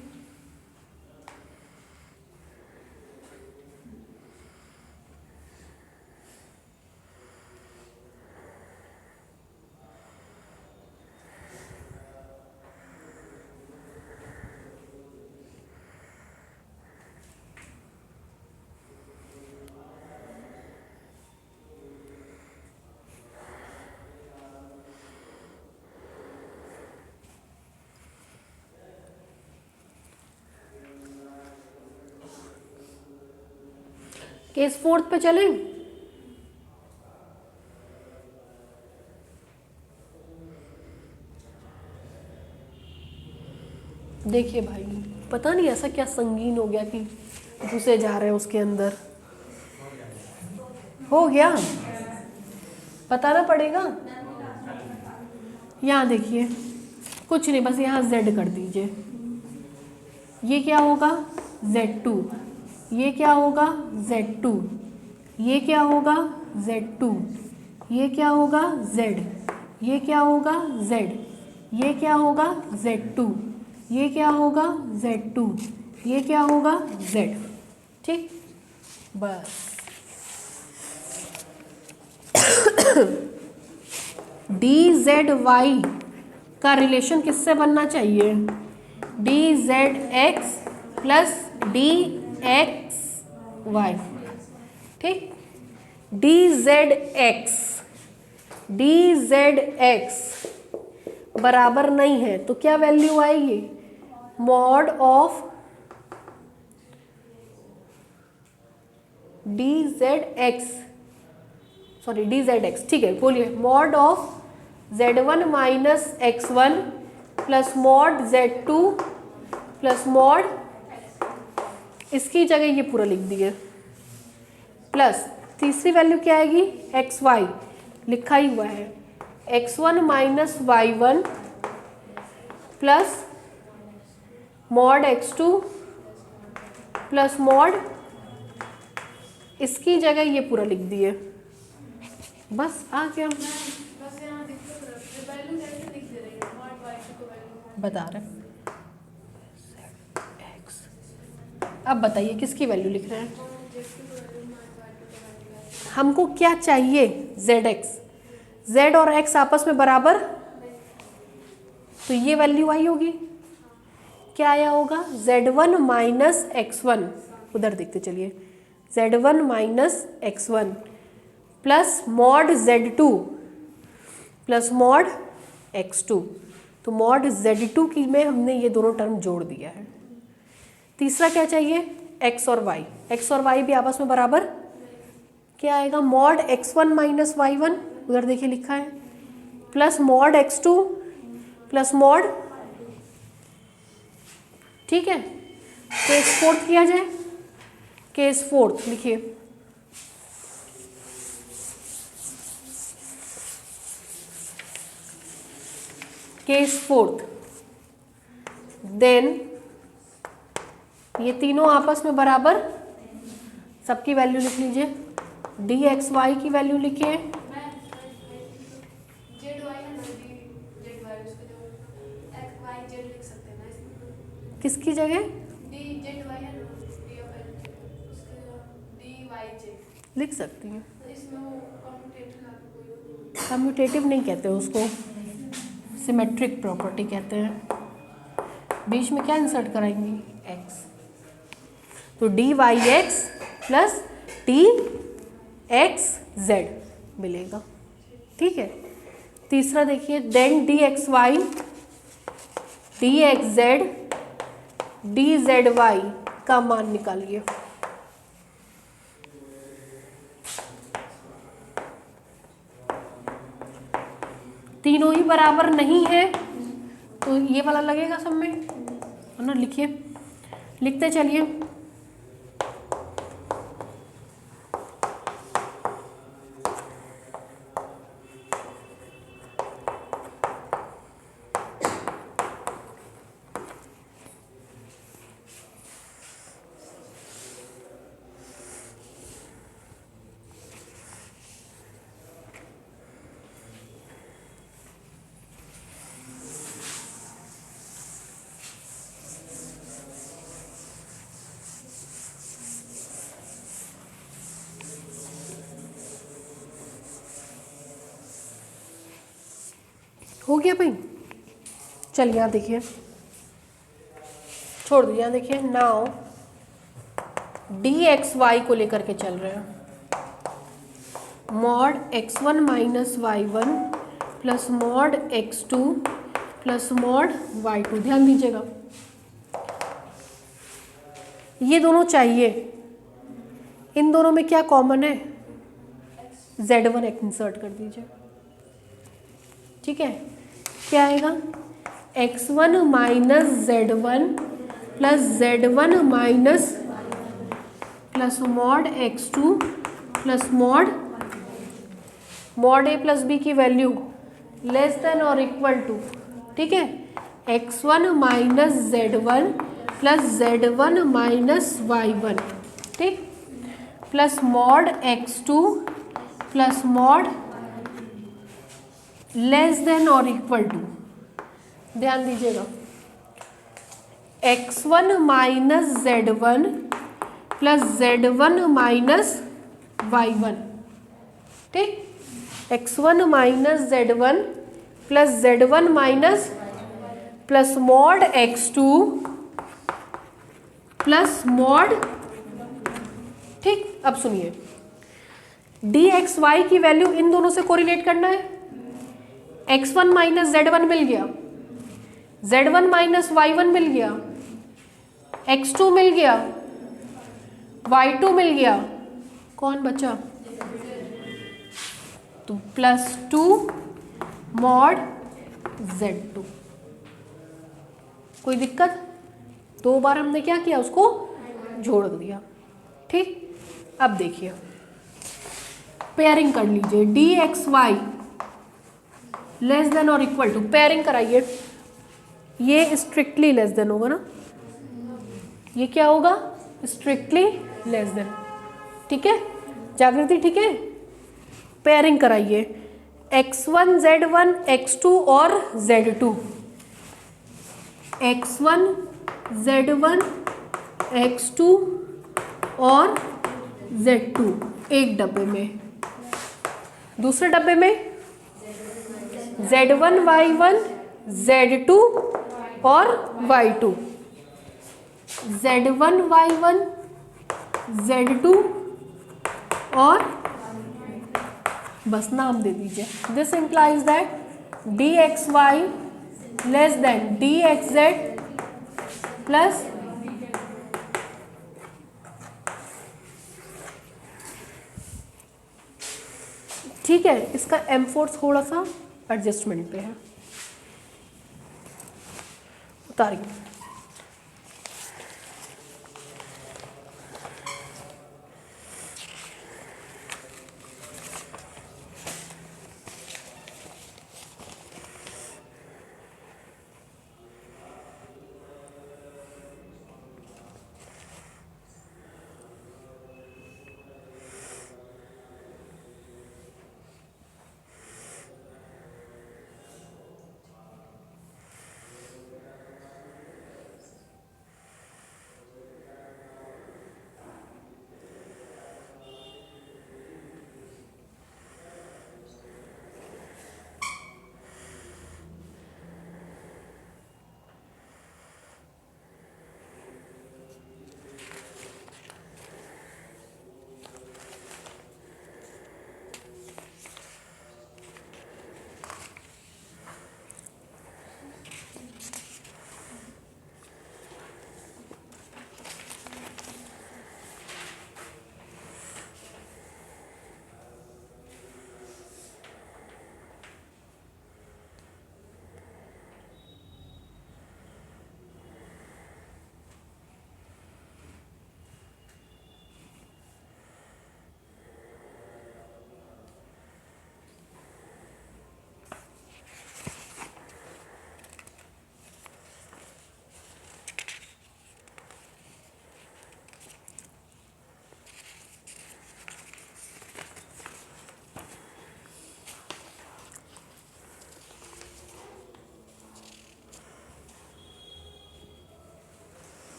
S1: केस 4 पे चलें। देखिए भाई, पता नहीं ऐसा क्या संगीन हो गया कि घुसे जा रहे हैं उसके अंदर। हो गया, बताना पड़ेगा। यहाँ देखिए, कुछ नहीं, बस यहाँ Z कर दीजिए। ये क्या होगा? Z2, ये क्या होगा? Z2, ये क्या होगा? Z2, ये क्या होगा? Z, ये क्या होगा? Z, ये क्या होगा? Z2, ये क्या होगा? Z2, ये क्या होगा? Z। ठीक, बस। DZY का रिलेशन किससे बनना चाहिए? DZX plus DXY। ठीक, DZX बराबर नहीं है तो क्या वैल्यू आएगी? मॉड ऑफ DZX, ठीक है, बोलिए। Mod of Z1 minus X1 plus mod Z2 plus mod, इसकी जगह ये पूरा लिख दिए, प्लस तीसरी वैल्यू क्या आएगी? XY लिखा ही हुआ है, X1 minus Y1 plus mod X2 plus mod, इसकी जगह ये पूरा लिख दिए, बस आ गया।
S2: बस यहाँ दिक्कत वैल्यू कैसे लिख दे रही है? मॉड Y2 को वैल्यू
S1: बता रहे। अब बताइए किसकी वैल्यू लिख रहे हैं? हमको क्या चाहिए? ZX, Z और X आपस में बराबर, तो ये वैल्यू आई होगी। क्या आया होगा? Z1 माइनस X1, उधर देखते चलिए, Z1 minus X1 plus mod Z2 plus mod X2, तो मॉड Z2 की में हमने ये दोनों टर्म जोड़ दिया है। तीसरा क्या चाहिए, x और y। x और y भी आपस में बराबर, क्या आएगा, मॉड x1 माइनस y1, उधर देखिए लिखा है, plus mod x2 plus mod, ठीक है। केस फोर्थ किया जाए, केस फोर्थ लिखिए, केस फोर्थ, देन ये तीनों आपस में बराबर, सबकी वैल्यू लिख लीजिए, डी एक्स वाई की वैल्यू लिखिए,
S2: जेड वाई है ना, डी जेड वाई, उसके जो एक्स वाई जेड लिख सकते हैं ना इसमें।
S1: किसकी जगह,
S2: डी जेड वाई है ना, डी ऑफ एल उसके जो डी वाई जेड
S1: लिख सकती हैं।
S2: तो इसमें वो कम्यूटेटिव ना कोई
S1: कम्यूटेटिव नहीं कहते उसको, सिमेट्रिक प्रॉपर्टी कहते हैं। बीच में क्या इंसर्ट कराएंगी, x, तो D Y X plus T X Z मिलेगा, ठीक है। तीसरा देखिए, then D X Y D X Z D Z Y का मान निकालिए। तीनों ही बराबर नहीं है तो ये वाला लगेगा सब में, है ना। लिखिए, लिखते चलिए, हो गया भाई। चलिए यहाँ देखिए, छोड़ दीजिए, यहाँ देखिए, नाउ डी एक्स वाई को लेकर के चल रहे हैं, mod x1 minus y1 plus mod x2 plus mod y2। ध्यान दीजिएगा, ये दोनों चाहिए, इन दोनों में क्या कॉमन है, z1 एक इंसर्ट कर दीजिए, ठीक है। क्या आएगा, x1 minus z1 plus z1 minus plus mod x2 plus mod a plus b की वैल्यू लेस देन और इक्वल टू, ठीक है, x1 minus z1 plus z1 minus y1, ठीक, plus mod x2 plus mod less than और equal to. ध्यान दीजिएगा, x1 minus z1 plus z1 minus y1, ठीक, x1 minus z1 plus z1 minus plus mod x2 plus mod, ठीक। अब सुनिए, D X Y की value in दोनों से कोरिलेट करना है, x1 माइनस z1 मिल गया, z1 माइनस y1 मिल गया, x2 मिल गया, y2 मिल गया, कौन बचा, तो प्लस 2 मॉड z2। कोई दिक्कत, दो बार हमने क्या किया, उसको जोड़ दिया, ठीक। अब देखिए, पेयरिंग कर लीजिए, D X Y less than और इक्वल टू, पेयरिंग कराइए, ये स्ट्रिक्टली लेस देन होगा ना, ये क्या होगा, स्ट्रिक्टली लेस देन, ठीक है, जागृति, ठीक है। पेयरिंग कराइए, x1 z1 x2 और z2, x1 z1 x2 और z2 एक डब्बे में, दूसरे डब्बे में z1 y1 z2 और y2, z1 y1 z2 और बस नाम दे दीजिए। This implies that D X Y less than D X Z plus ठीक है। इसका M4 थोड़ा सा एडजस्टमेंट पे है, उतारिए।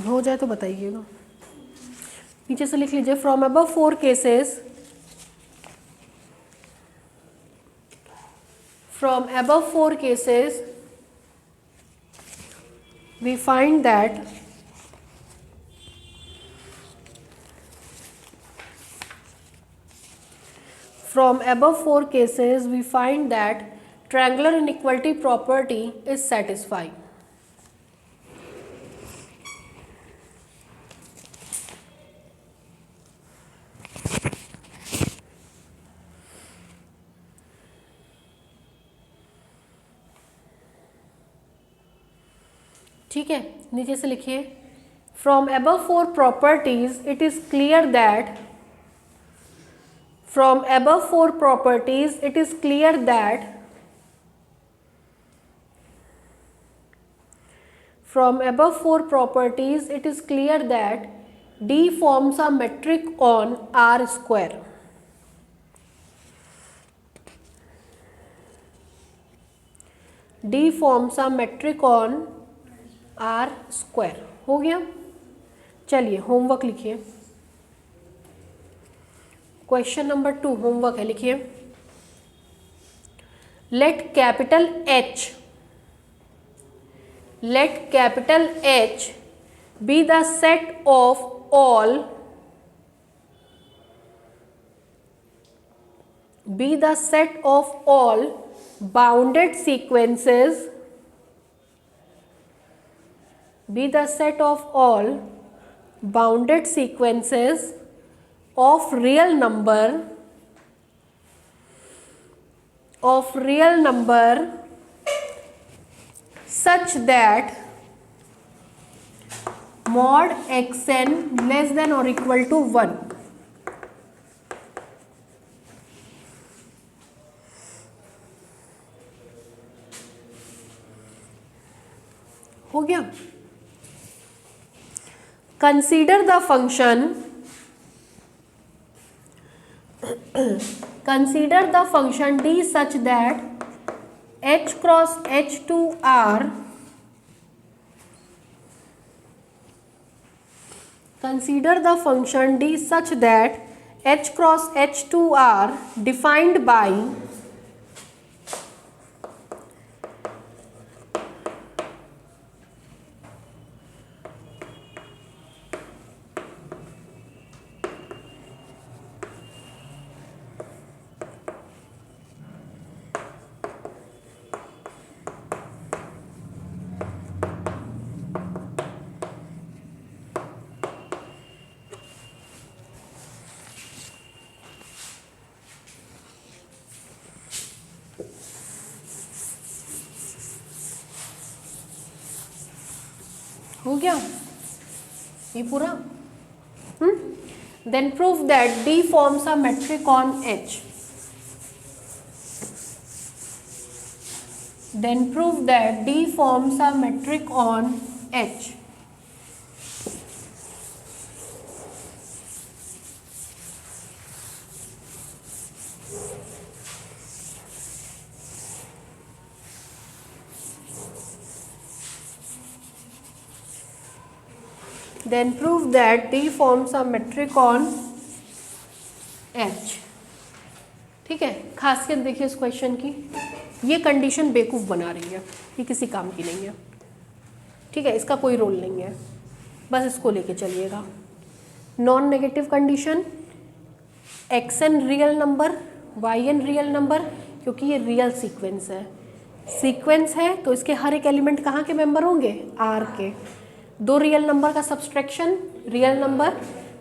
S1: हो जाए तो बताइएगा। नीचे से लिख लीजिए, from above 4 cases, from above 4 cases we find that from above 4 cases we find that triangular inequality property is satisfied. ठीक है, नीचे से लिखिए, from above 4 properties it is clear that from above 4 properties it is clear that from above 4 properties it is clear that D forms a metric on R square. D forms a metric on R square. हो गया। चलिए homework लिखिए। Question number 2 homework है, लिखिए, let capital H be the set of all bounded sequences of real number such that mod xn less than or equal to 1. हो गया। Consider the function d such that h cross h2r h cross h2r defined by हो गया ये पूरा। Then prove that D forms a metric on H। Then prove that D forms a metric on H. Then prove that D forms a metric on H. ठीक है, खासियत देखिए इस question की, ये कंडीशन बेवकूफ़ बना रही है, ये किसी काम की नहीं है। ठीक है, इसका कोई रोल नहीं है, बस इसको लेके चलिएगा। Non negative condition, xn real number, yn real number, क्योंकि ये रियल सीक्वेंस है। सीक्वेंस है तो इसके हर एक एलिमेंट कहाँ के मेंबर होंगे? R के। दो रियल नंबर का subtraction, real number,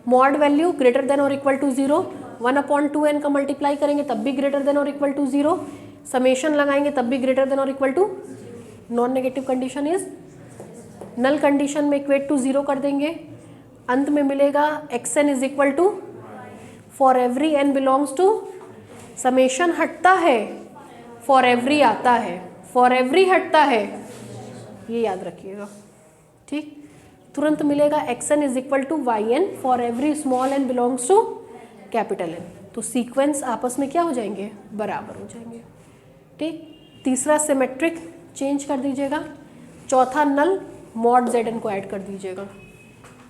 S1: mod value greater than और इक्वल टू 0, 1/2n का मल्टीप्लाई करेंगे तब भी ग्रेटर देन और इक्वल टू 0, समेशन लगाएंगे तब भी ग्रेटर देन और equal to. Non negative condition is null condition में इक्वेट टू 0 कर देंगे, अंत में मिलेगा xn is equal to for every n belongs to, summation हटता है फॉर एवरी आता है, फॉर एवरी हटता है, ये याद रखिएगा। ठीक, तुरंत मिलेगा xn is equal to yn for every small n belongs to capital N। तो सीक्वेंस आपस में क्या हो जाएंगे? बराबर हो जाएंगे। ठीक, तीसरा सिमेट्रिक चेंज कर दीजिएगा, चौथा नल मॉड zn को ऐड कर दीजिएगा,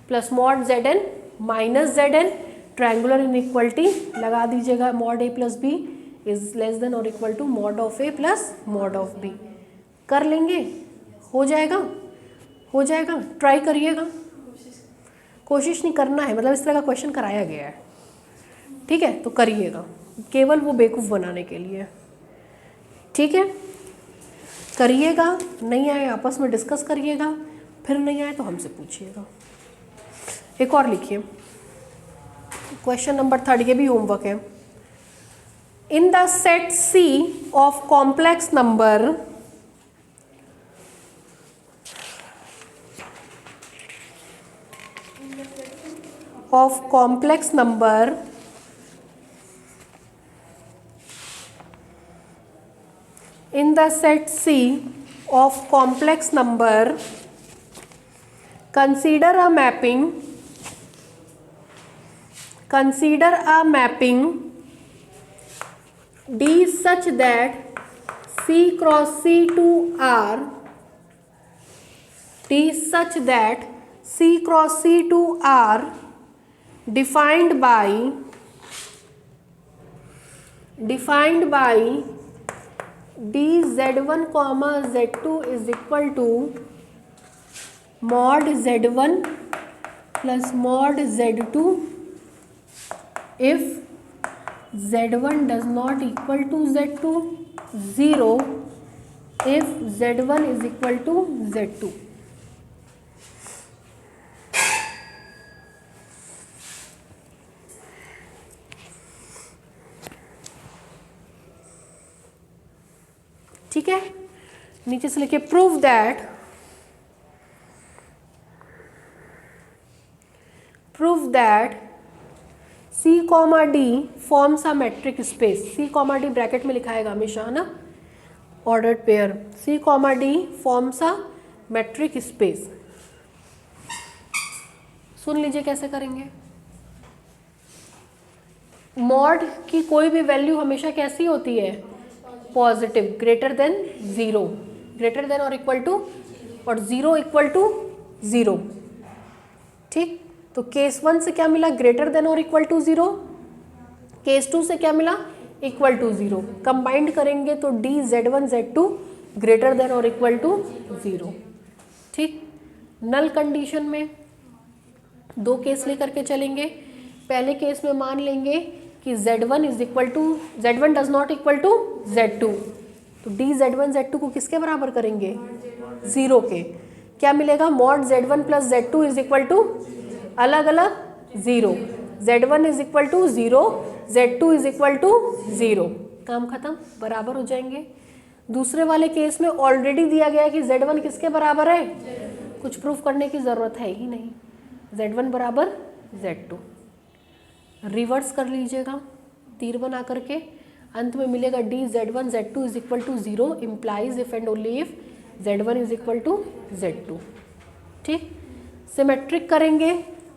S1: plus mod zn minus zn, triangular inequality लगा दीजिएगा, mod a plus b is less than और equal to mod of a plus mod of b। कर लेंगे, हो जाएगा, हो जाएगा, ट्राई करिएगा, कोशिश नहीं करना है, मतलब इस तरह का क्वेश्चन कराया गया है। ठीक है, तो करिएगा, केवल वो बेवकूफ़ बनाने के लिए। ठीक है, करिएगा, नहीं आए आपस में डिस्कस करिएगा, फिर नहीं आए तो हमसे पूछिएगा। एक और लिखिए, क्वेश्चन नंबर 3, ये भी होमवर्क है। In the set C of complex number in the set C of complex number, consider a mapping D such that C cross C to R, D such that C cross C to R defined by dz1 comma z2 is equal to mod z1 plus mod z2 if z1 does not equal to z2, 0 if z1 is equal to z2। ठीक है, नीचे से लिखिए prove that C comma D forms a metric space. C comma D bracket में लिखाएगा हमेशा, है ना, ordered pair. C comma D forms a metric space. सुन लीजिए कैसे करेंगे। मॉड की कोई भी वैल्यू हमेशा कैसी होती है? Positive, greater than 0, greater than और इक्वल टू, और 0 इक्वल टू 0। ठीक, तो केस 1 से क्या मिला? ग्रेटर देन और इक्वल टू 0। केस 2 से क्या मिला? Equal to 0। कंबाइंड करेंगे तो dz1 z2 ग्रेटर देन और इक्वल टू 0। ठीक, नल कंडीशन में दो केस लेकर के चलेंगे। पहले केस में मान लेंगे कि z1 is equal to, z1 does not equal to z2, तो dz1 z2 को किसके बराबर करेंगे? 0 के। क्या मिलेगा? Mod z1 plus z2 is equal to अलग अलग 0, z1 is equal to 0, z2 is equal to 0। काम खत्म, बराबर हो जाएंगे। दूसरे वाले केस में ऑलरेडी दिया गया कि z1 किसके बराबर है? कुछ प्रूफ करने की ज़रूरत है ही नहीं। Z1 बराबर Z2, रिवर्स कर लीजिएगा तीर बना करके, अंत में मिलेगा D Z1 Z2 is equal to 0 implies if and only if Z1 is equal to Z2। ठीक, सिमेट्रिक करेंगे,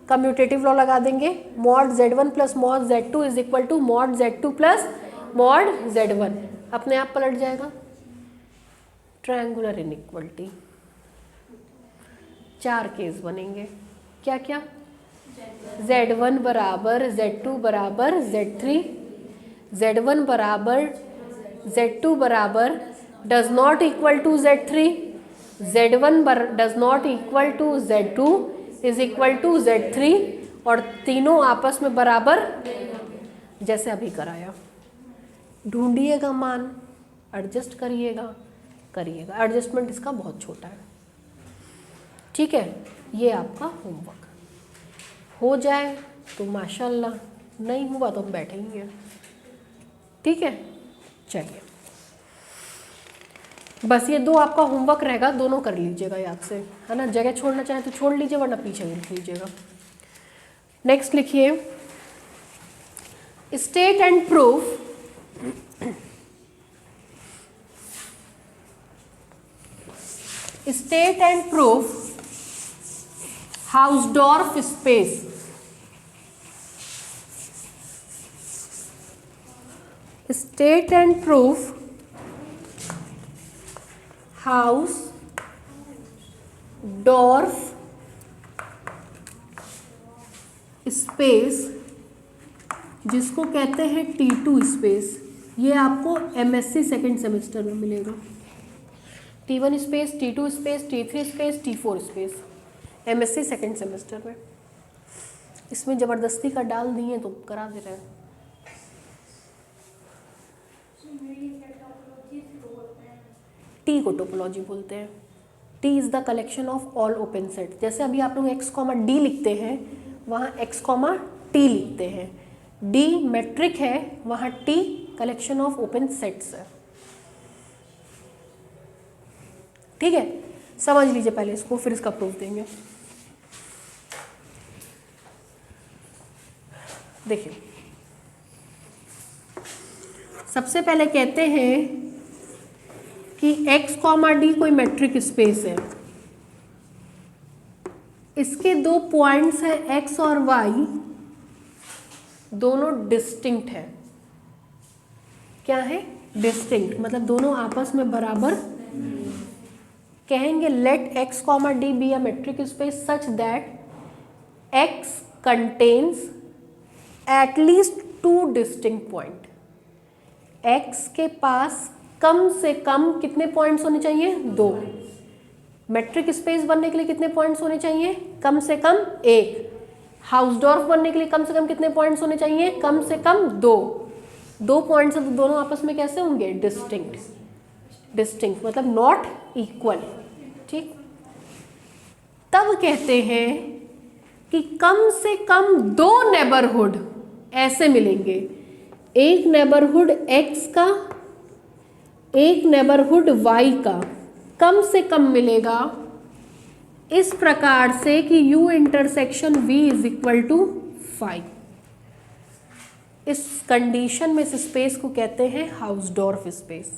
S1: कम्यूटेटिव लॉ लगा देंगे, mod Z1 plus mod Z2 is equal to mod Z2 plus mod Z1, अपने आप पलट जाएगा। Triangular inequality, 4 case बनेंगे, क्या क्या? Z1 बराबर Z2 बराबर Z3, Z1 बराबर Z2 बराबर does not equal to Z3, Z1 does not equal to Z2 is equal to Z3, और तीनों आपस में बराबर, जैसे अभी कराया। ढूंढिएगा मान, एडजस्ट करिएगा, एडजस्टमेंट इसका बहुत छोटा है। ठीक है, ये आपका होमवर्क हो जाए तो माशाल्लाह, नहीं हुआ तो हम बैठेंगे। ठीक है, चलिए बस ये 2 आपका होमवर्क रहेगा, दोनों कर लीजिएगा याद से, है ना। जगह छोड़ना चाहें तो छोड़ लीजिए, वरना पीछे लिख लीजिएगा। नेक्स्ट लिखिए, state and proof state and proof Hausdorff space. State and proof Hausdorff space, जिसको कहते हैं T2 स्पेस। ये आपको MSc सेकेंड सेमेस्टर में मिलेगा। T1 space, T2 space, T3 space, T4 space, MSc second semester में। इसमें ज़बरदस्ती का डाल दिए तो करा दे रहे हैं। टी को टोपोलॉजी बोलते हैं। T is the collection of all open set. जैसे अभी आप लोग x, D लिखते हैं, वहाँ x, T लिखते हैं। D मैट्रिक है, वहाँ T collection of open sets है। ठीक है, समझ लीजिए पहले इसको, फिर इसका प्रूफ देंगे। देखिए, सबसे पहले कहते हैं कि x, D कोई मैट्रिक स्पेस है। इसके 2 पॉइंट्स हैं x और y, दोनों डिस्टिंक्ट है। क्या है? डिस्टिंक्ट, मतलब दोनों आपस में बराबर। कहेंगे let x, D be a metric space such that x contains at least 2 distinct point. x के पास कम से कम कितने पॉइंट्स होने चाहिए? 2। मैट्रिक स्पेस बनने के लिए कितने पॉइंट्स होने चाहिए? कम से कम 1। हाउसडॉर्फ बनने के लिए कम से कम कितने पॉइंट्स होने चाहिए? कम से कम 2। 2 पॉइंट्स है तो दोनों आपस में कैसे होंगे? डिस्टिंक्ट। डिस्टिंक्ट मतलब नॉट इक्वल। ठीक, तब कहते हैं कि कम से कम 2 नेबरहुड ऐसे मिलेंगे। एक नेबरहुड x का, एक नेबरहुड y का कम से कम मिलेगा इस प्रकार से कि u intersection v is equal to 5। इस कंडीशन में इस स्पेस को कहते हैं हाउसडॉर्फ स्पेस।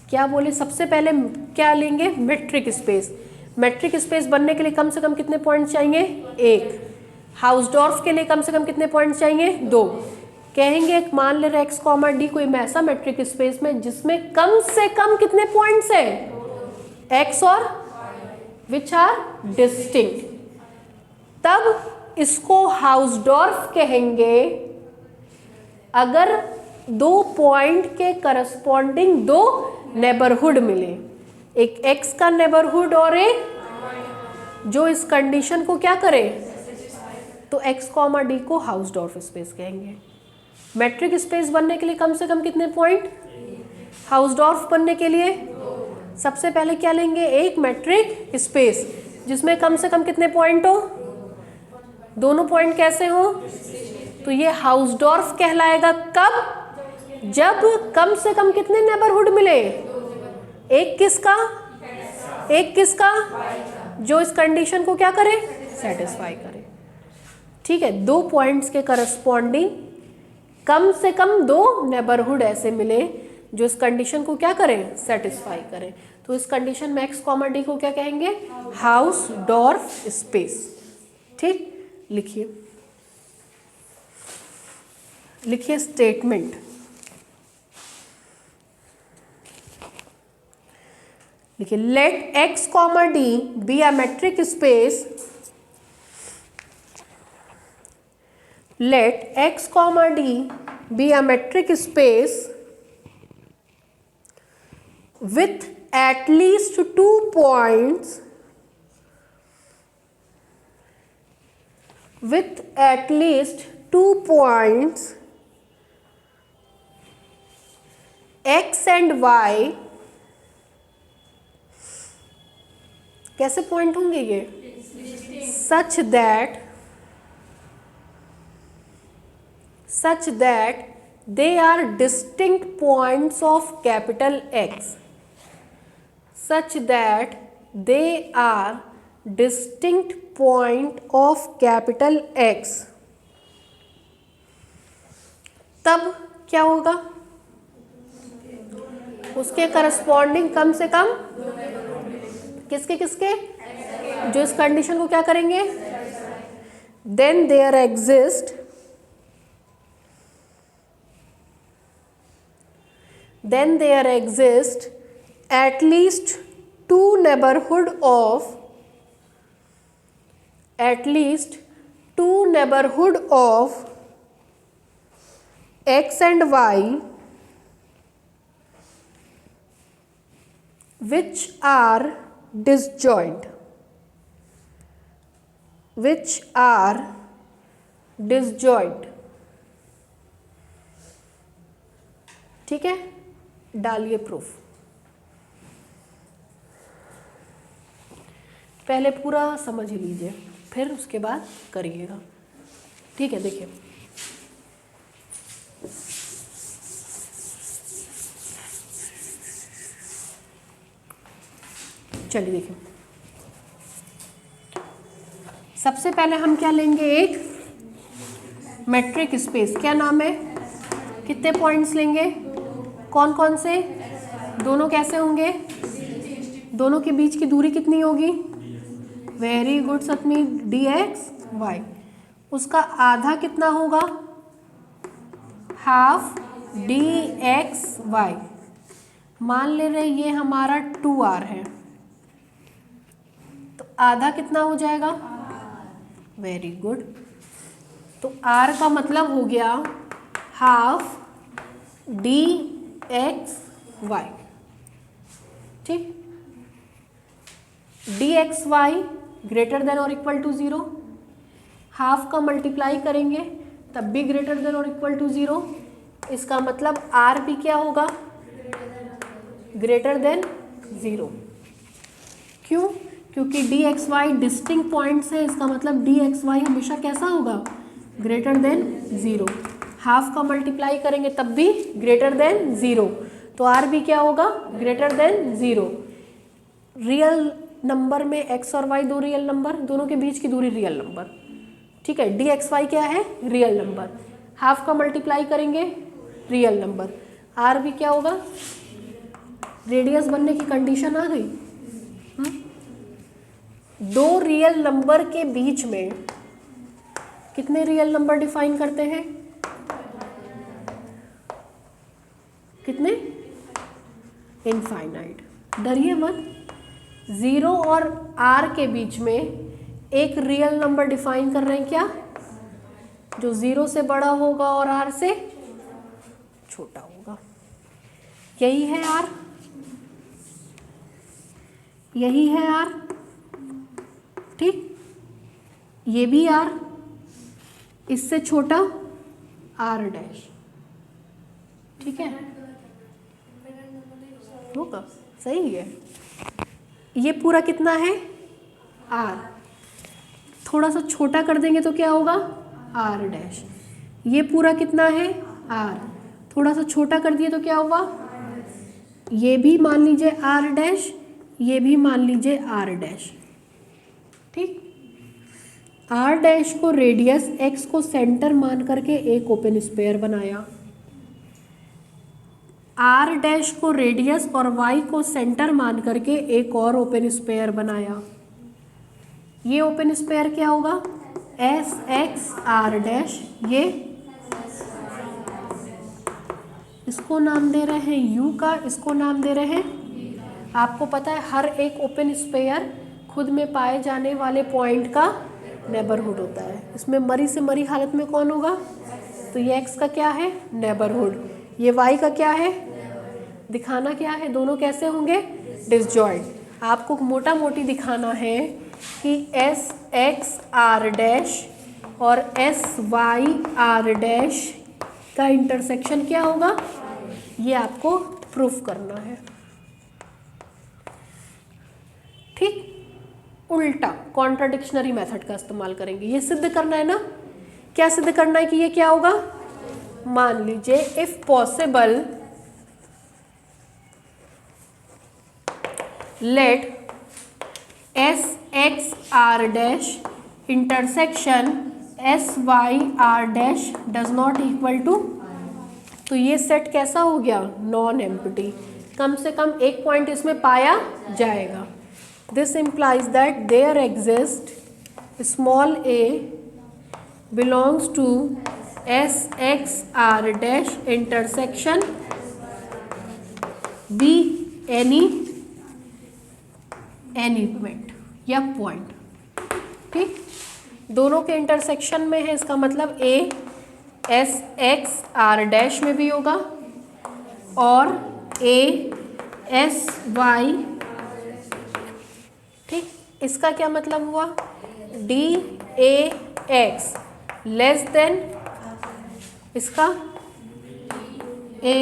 S1: क्या बोले? सबसे पहले क्या लेंगे? Matric space. मैट्रिक स्पेस बनने के लिए कम से कम कितने पॉइंट्स चाहिए? 1। हाउसडॉर्फ के लिए कम से कम कितने पॉइंट्स चाहिए? 2। कहेंगे मान ले रहे x, D कोई ऐसा मैट्रिक स्पेस में जिसमें कम से कम कितने पॉइंट्स है? x और विच आर डिस्टिंक्ट। तब इसको हाउसडॉर्फ कहेंगे अगर 2 पॉइंट के करस्पॉन्डिंग 2 नेबरहुड मिले, एक x का नेबरहुड और एक जो इस कंडीशन को क्या करे, तो x, D को हाउसडॉर्फ स्पेस कहेंगे। मैट्रिक स्पेस बनने के लिए कम से कम कितने पॉइंट? हाउसडॉर्फ बनने के लिए सबसे पहले क्या लेंगे? एक मैट्रिक स्पेस जिसमें कम से कम कितने पॉइंट हो? दोनों पॉइंट कैसे हो? तो ये हाउसडॉर्फ कहलाएगा। कब? जब कम से कम कितने नेबरहुड मिले? एक किसका? एक किसका? जो इस कंडीशन को क्या करे, सेटिस्फाई करे। ठीक है, 2 पॉइंट्स के करस्पॉन्डिंग कम से कम 2 नेबरहुड ऐसे मिले जो इस कंडीशन को क्या करें, सेटिस्फाई करें। तो इस कंडीशन में एक्स कॉमा डी को क्या कहेंगे, हाउसडॉर्फ स्पेस। ठीक, लिखिए लिखिए स्टेटमेंट। लिखिए let X comma D be a metric space, let x comma d be a metric space with at least 2 points x and y। कैसे पॉइंट होंगे ये, such that they are distinct points of capital X, such that they are distinct point of capital X। तब क्या होगा, उसके corresponding कम से कम किसके किसके, जो इस कंडीशन को क्या करेंगे, then there exist at least 2 neighborhood of x and y which are disjoint, ठीक है, डालिए प्रूफ। पहले पूरा समझ ही लीजिए, फिर उसके बाद करिएगा। ठीक है, देखिए चलिए देखिए, सबसे पहले हम क्या लेंगे, एक मेट्रिक स्पेस। क्या नाम है, कितने पॉइंट्स लेंगे, कौन कौन से, दोनों कैसे होंगे, दोनों के बीच की दूरी कितनी होगी, वेरी गुड सतमी, dx y। उसका आधा कितना होगा, हाफ dxy। मान ले रहे ये हमारा 2r है, तो आधा कितना हो जाएगा, वेरी गुड। तो r का मतलब हो गया हाफ dxy। ठीक, dxy ग्रेटर देन और इक्वल टू 0, हाफ का मल्टीप्लाई करेंगे तब भी ग्रेटर देन और इक्वल टू 0। इसका मतलब r भी क्या होगा, ग्रेटर देन 0। क्यों, क्योंकि dxy डिस्टिंक्ट पॉइंट्स है, इसका मतलब dxy हमेशा कैसा होगा, ग्रेटर देन 0। हाफ का मल्टीप्लाई करेंगे तब भी ग्रेटर देन 0, तो r भी क्या होगा, ग्रेटर देन 0। रियल नंबर में x और y दो रियल नंबर, दोनों के बीच की दूरी रियल नंबर। ठीक है, dxy क्या है, रियल नंबर। हाफ का मल्टीप्लाई करेंगे रियल नंबर, r भी क्या होगा, रेडियस बनने की कंडीशन आ गई। दो रियल नंबर के बीच में कितने रियल नंबर डिफाइन करते हैं, कितने, इनफाइनाइट। डरिए मत, 0 और r के बीच में एक रियल नंबर डिफाइन कर रहे हैं, क्या, जो 0 से बड़ा होगा और r से छोटा होगा। यही है r, यही है r। ठीक, ये भी r, इससे छोटा r डैश। ठीक है, होगा, सही है। ये पूरा कितना है, r, थोड़ा सा छोटा कर देंगे तो क्या होगा, r डैश। ये पूरा कितना है, r, थोड़ा सा छोटा कर दिए तो क्या होगा, ये भी मान लीजिए r डैश, ये भी मान लीजिए r डैश। ठीक। आर डैश को रेडियस, एक्स को सेंटर मान करके एक ओपन स्पेयर बनाया। आर डैश को रेडियस और वाई को सेंटर मान करके एक और ओपन स्पेयर बनाया। ये ओपन स्पेयर क्या होगा? S X R dash. ये इसको नाम दे रहे हैं यू का, इसको नाम दे रहे हैं। आपको पता है हर एक ओपन स्पेयर खुद में पाए जाने वाले पॉइंट का नेबरहुड होता है। इसमें मरी से मरी हालत में कौन होगा? तो ये एक्स का क्या है? नेबरहुड। ये वाई का क्या है? दिखाना क्या है? दोनों कैसे होंगे? डिसजॉइंट। आपको मोटा मोटी दिखाना है कि एस एक्स आर डैश और एस वाई आर डैश का इंटरसेक्शन क्या होगा, ये आपको प्रूफ करना है। ठीक। उल्टा कॉन्ट्राडिक्शनरी मेथड का इस्तेमाल करेंगे। ये सिद्ध करना है ना, क्या सिद्ध करना है कि ये क्या होगा? मान लीजिए if possible let S X R dash intersection S Y R dash does not equal to, तो ये सेट कैसा हो गया? Non empty. कम से कम एक पॉइंट इसमें पाया जाएगा। This implies that there exists small a belongs to S X R dash intersection B any point या point। ठीक। दोनों के इंटरसेक्शन में है, इसका मतलब A S X R dash में भी होगा और A S Y। ठीक। इसका क्या मतलब हुआ? D A x less than इसका ए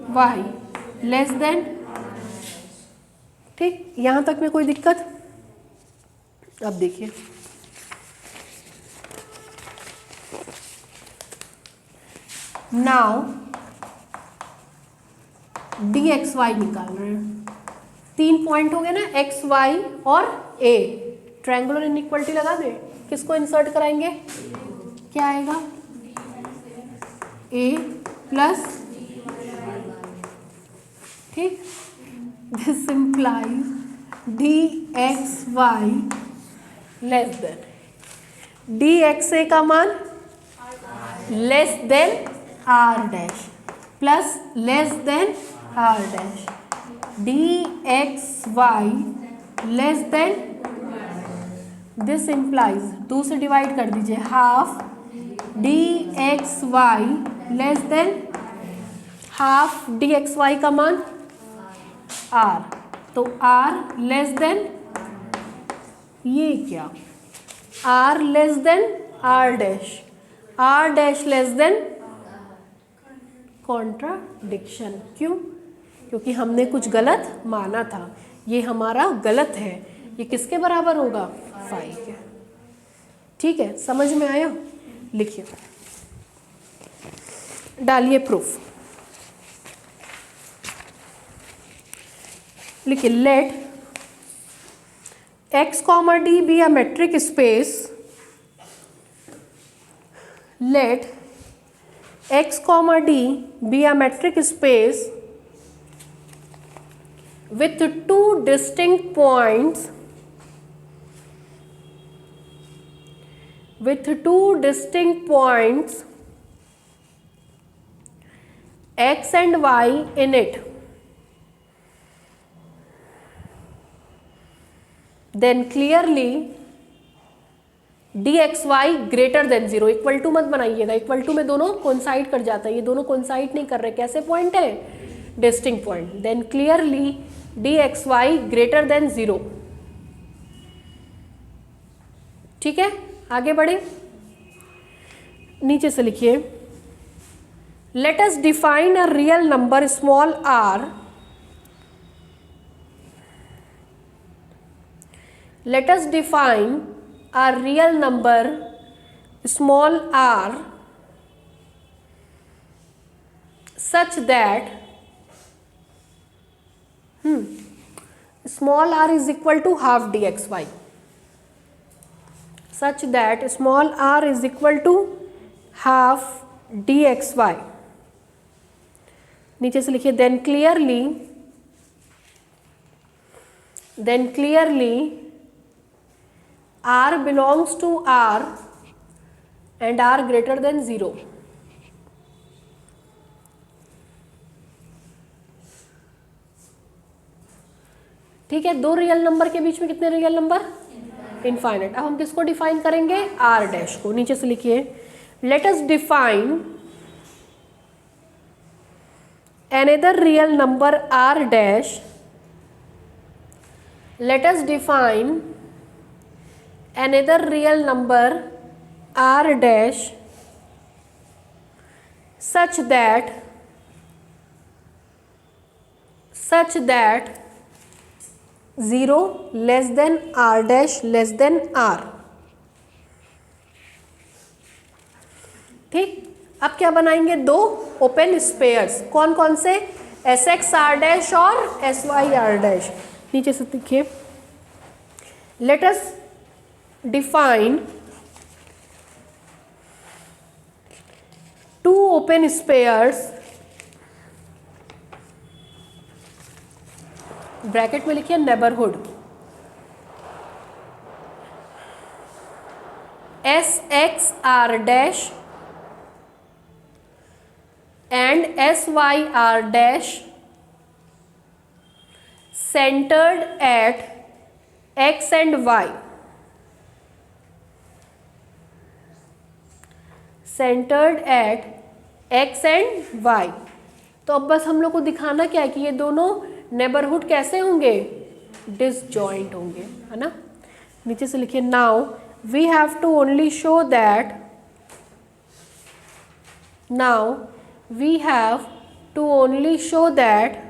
S1: वाई लेस देन। ठीक। यहाँ तक में कोई दिक्कत? अब देखिए, नाउ डी एक्स वाई निकाल रहे हैं। 3 पॉइंट हो गए ना, एक्स वाई और ए। ट्रायंगुलर इनइक्वालिटी लगा दें। किसको इंसर्ट कराएंगे? क्या आएगा? A plus. ठीक। This implies D X Y less than D X A का मान less than R dash plus less than R dash D X Y less than. This implies 2 से डिवाइड कर दीजिए, half D X Y less than half D X Y का मान R, तो R less than ये क्या? R less than R dash less than contradiction. क्यों? क्योंकि हमने कुछ गलत माना था। ये हमारा गलत है। ये किसके बराबर होगा? फाई के। ठीक है, समझ में आया? लिखिए, डालिए प्रूफ। लिखिए, late x, d be a metric space. Let x, d be a metric space with two distinct points x and y in it. Then clearly dxy greater than 0। Equal to मत बनाइएगा, equal to में दोनों coincide कर जाता है। ये दोनों coincide नहीं कर रहे। कैसे पॉइंट है? Distinct point. Then clearly dxy greater than 0। ठीक है, आगे बढ़े। नीचे से लिखिए, let us define a real number small r। Let us define a real number small r such that small r is equal to half dxy। such that small r is equal to half dxy. नीचे से लिखिए then clearly r belongs to r and r greater than 0. ठीक है, दो real number के बीच में कितने real number? Infinite. अब हम किसको डिफाइन करेंगे? आर डैश को. नीचे से लिखिए let us define another real number R dash. Let us define another real number R dash such that 0 less than r dash less than r. ठीक. अब क्या बनाएंगे? दो ओपन स्पेयर्स. कौन कौन से? एस एक्स आर डैश और S Y R dash. नीचे से देखिए let us define two open spheres, bracket में लिखिए neighbourhood, S X R dash and S Y R dash centred at X and Y. Centred at X and Y. तो अब बस हम लोग को दिखाना क्या है कि ये दोनों नेबरहुड कैसे होंगे? डिसजॉइंट होंगे, है ना. नीचे से लिखिए now we have to only show that, now we have to only show that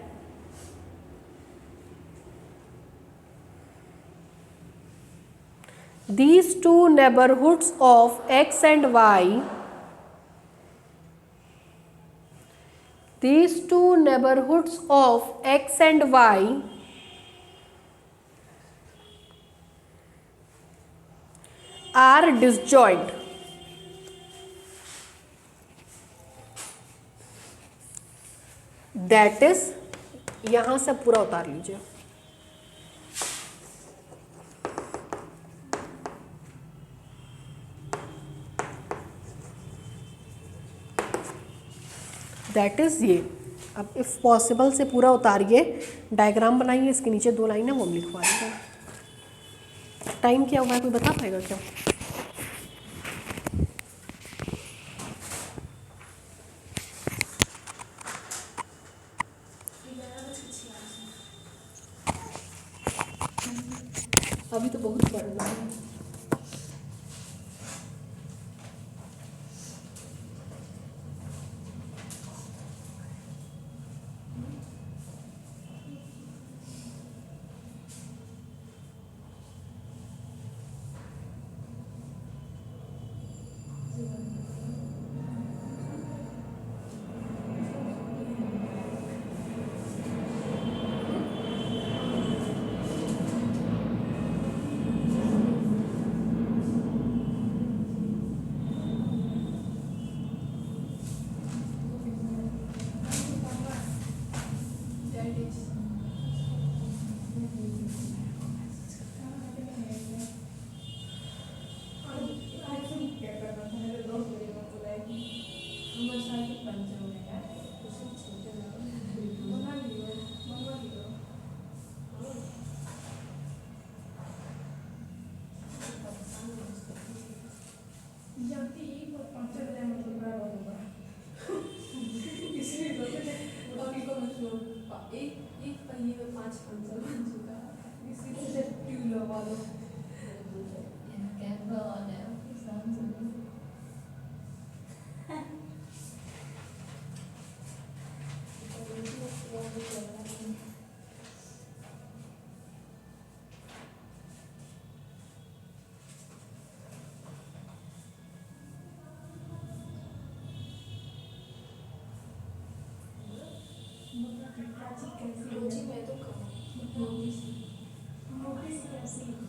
S1: these two neighborhoods of x and y, these two neighborhoods of x and y are disjoint. That is, यहां से पूरा उतार लीजिए. That is ये. अब if possible से पूरा उतारिए, diagram बनाइए, इसके नीचे दो लाइन है वो हम लिखवा देंगे. टाइम क्या हुआ है कोई बता पाएगा क्या? अभी तो बहुत पढ़ना है.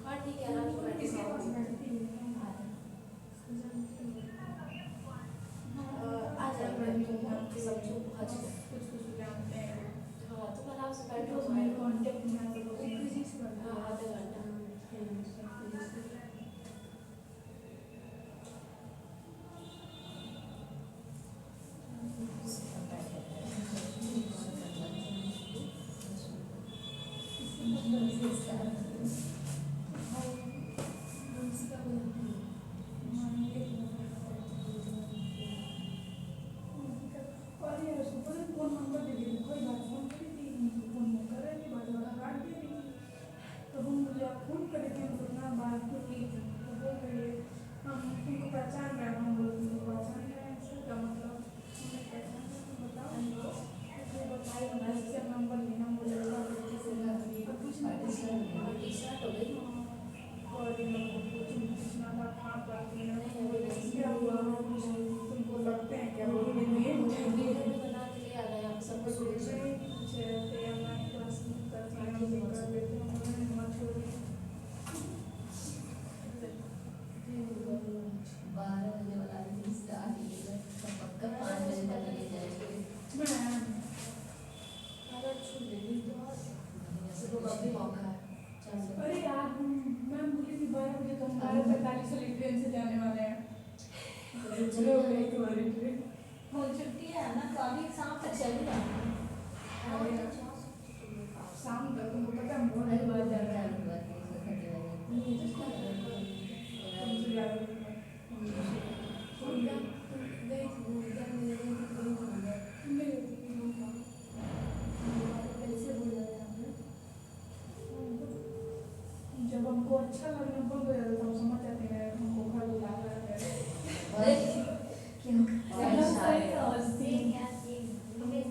S2: हाँ ठीक है ना.
S3: फोन करे थे हम ना बात की तो बोल रही है हम तुमको पहचान रहे हैं। हम बोले तुमको पहचान रहे हैं इसका मतलब हमें पहचान रहे हैं बताओ तो बताइए ना इससे नंबर लेना बोले कुछ नहीं और इन लोगों को पूछना था कहाँ पढ़ती हैं क्या हुआ तुमको लगते हैं क्या वो बना के ले आ गए हम सब कुछ अरे यार मैम बोली थी 12 बजे तो हम 12:45 वाली ट्रेन से जाने वाले हैं।
S4: छुट्टी है ना तो अभी शाम तक चलेगा।
S3: शाम तक तुमको पता है बहुत बात जा रहा है जब हमको अच्छा लगना बंद हो जाता तो हम समझ जाते हैं हमको घर बुला रहा है।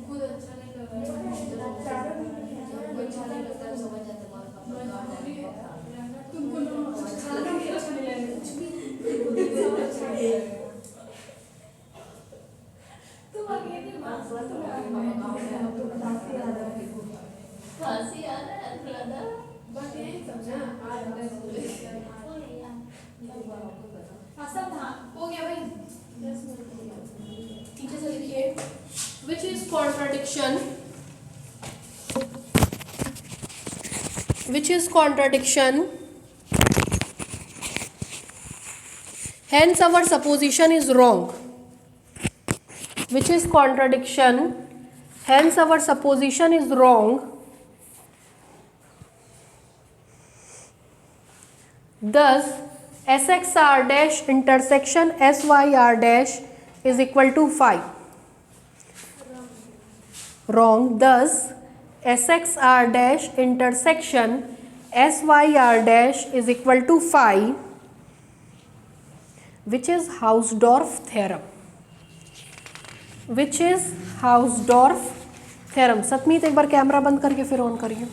S2: खुद अच्छा नहीं लग रहा है
S3: तुमको ना खाना भी अच्छा नहीं लगेगा कुछ भी अच्छा नहीं लगेगा। तुम अकेले बात
S4: फांसी आ रहा है थोड़ा
S2: बस यही सब ना
S4: सब था
S2: हो गया भाई 10 मिनट हो गया। नीचे से लिखिए which is contradiction
S1: hence our supposition is wrong. Which is contradiction, hence our supposition is wrong. Thus SXR dash intersection SYR dash is equal to phi. Wrong. Thus SXR dash intersection SYR dash is equal to phi, which is Hausdorff theorem. Which is Hausdorff theorem. सतमीत एक बार camera बंद करके फिर on करिए.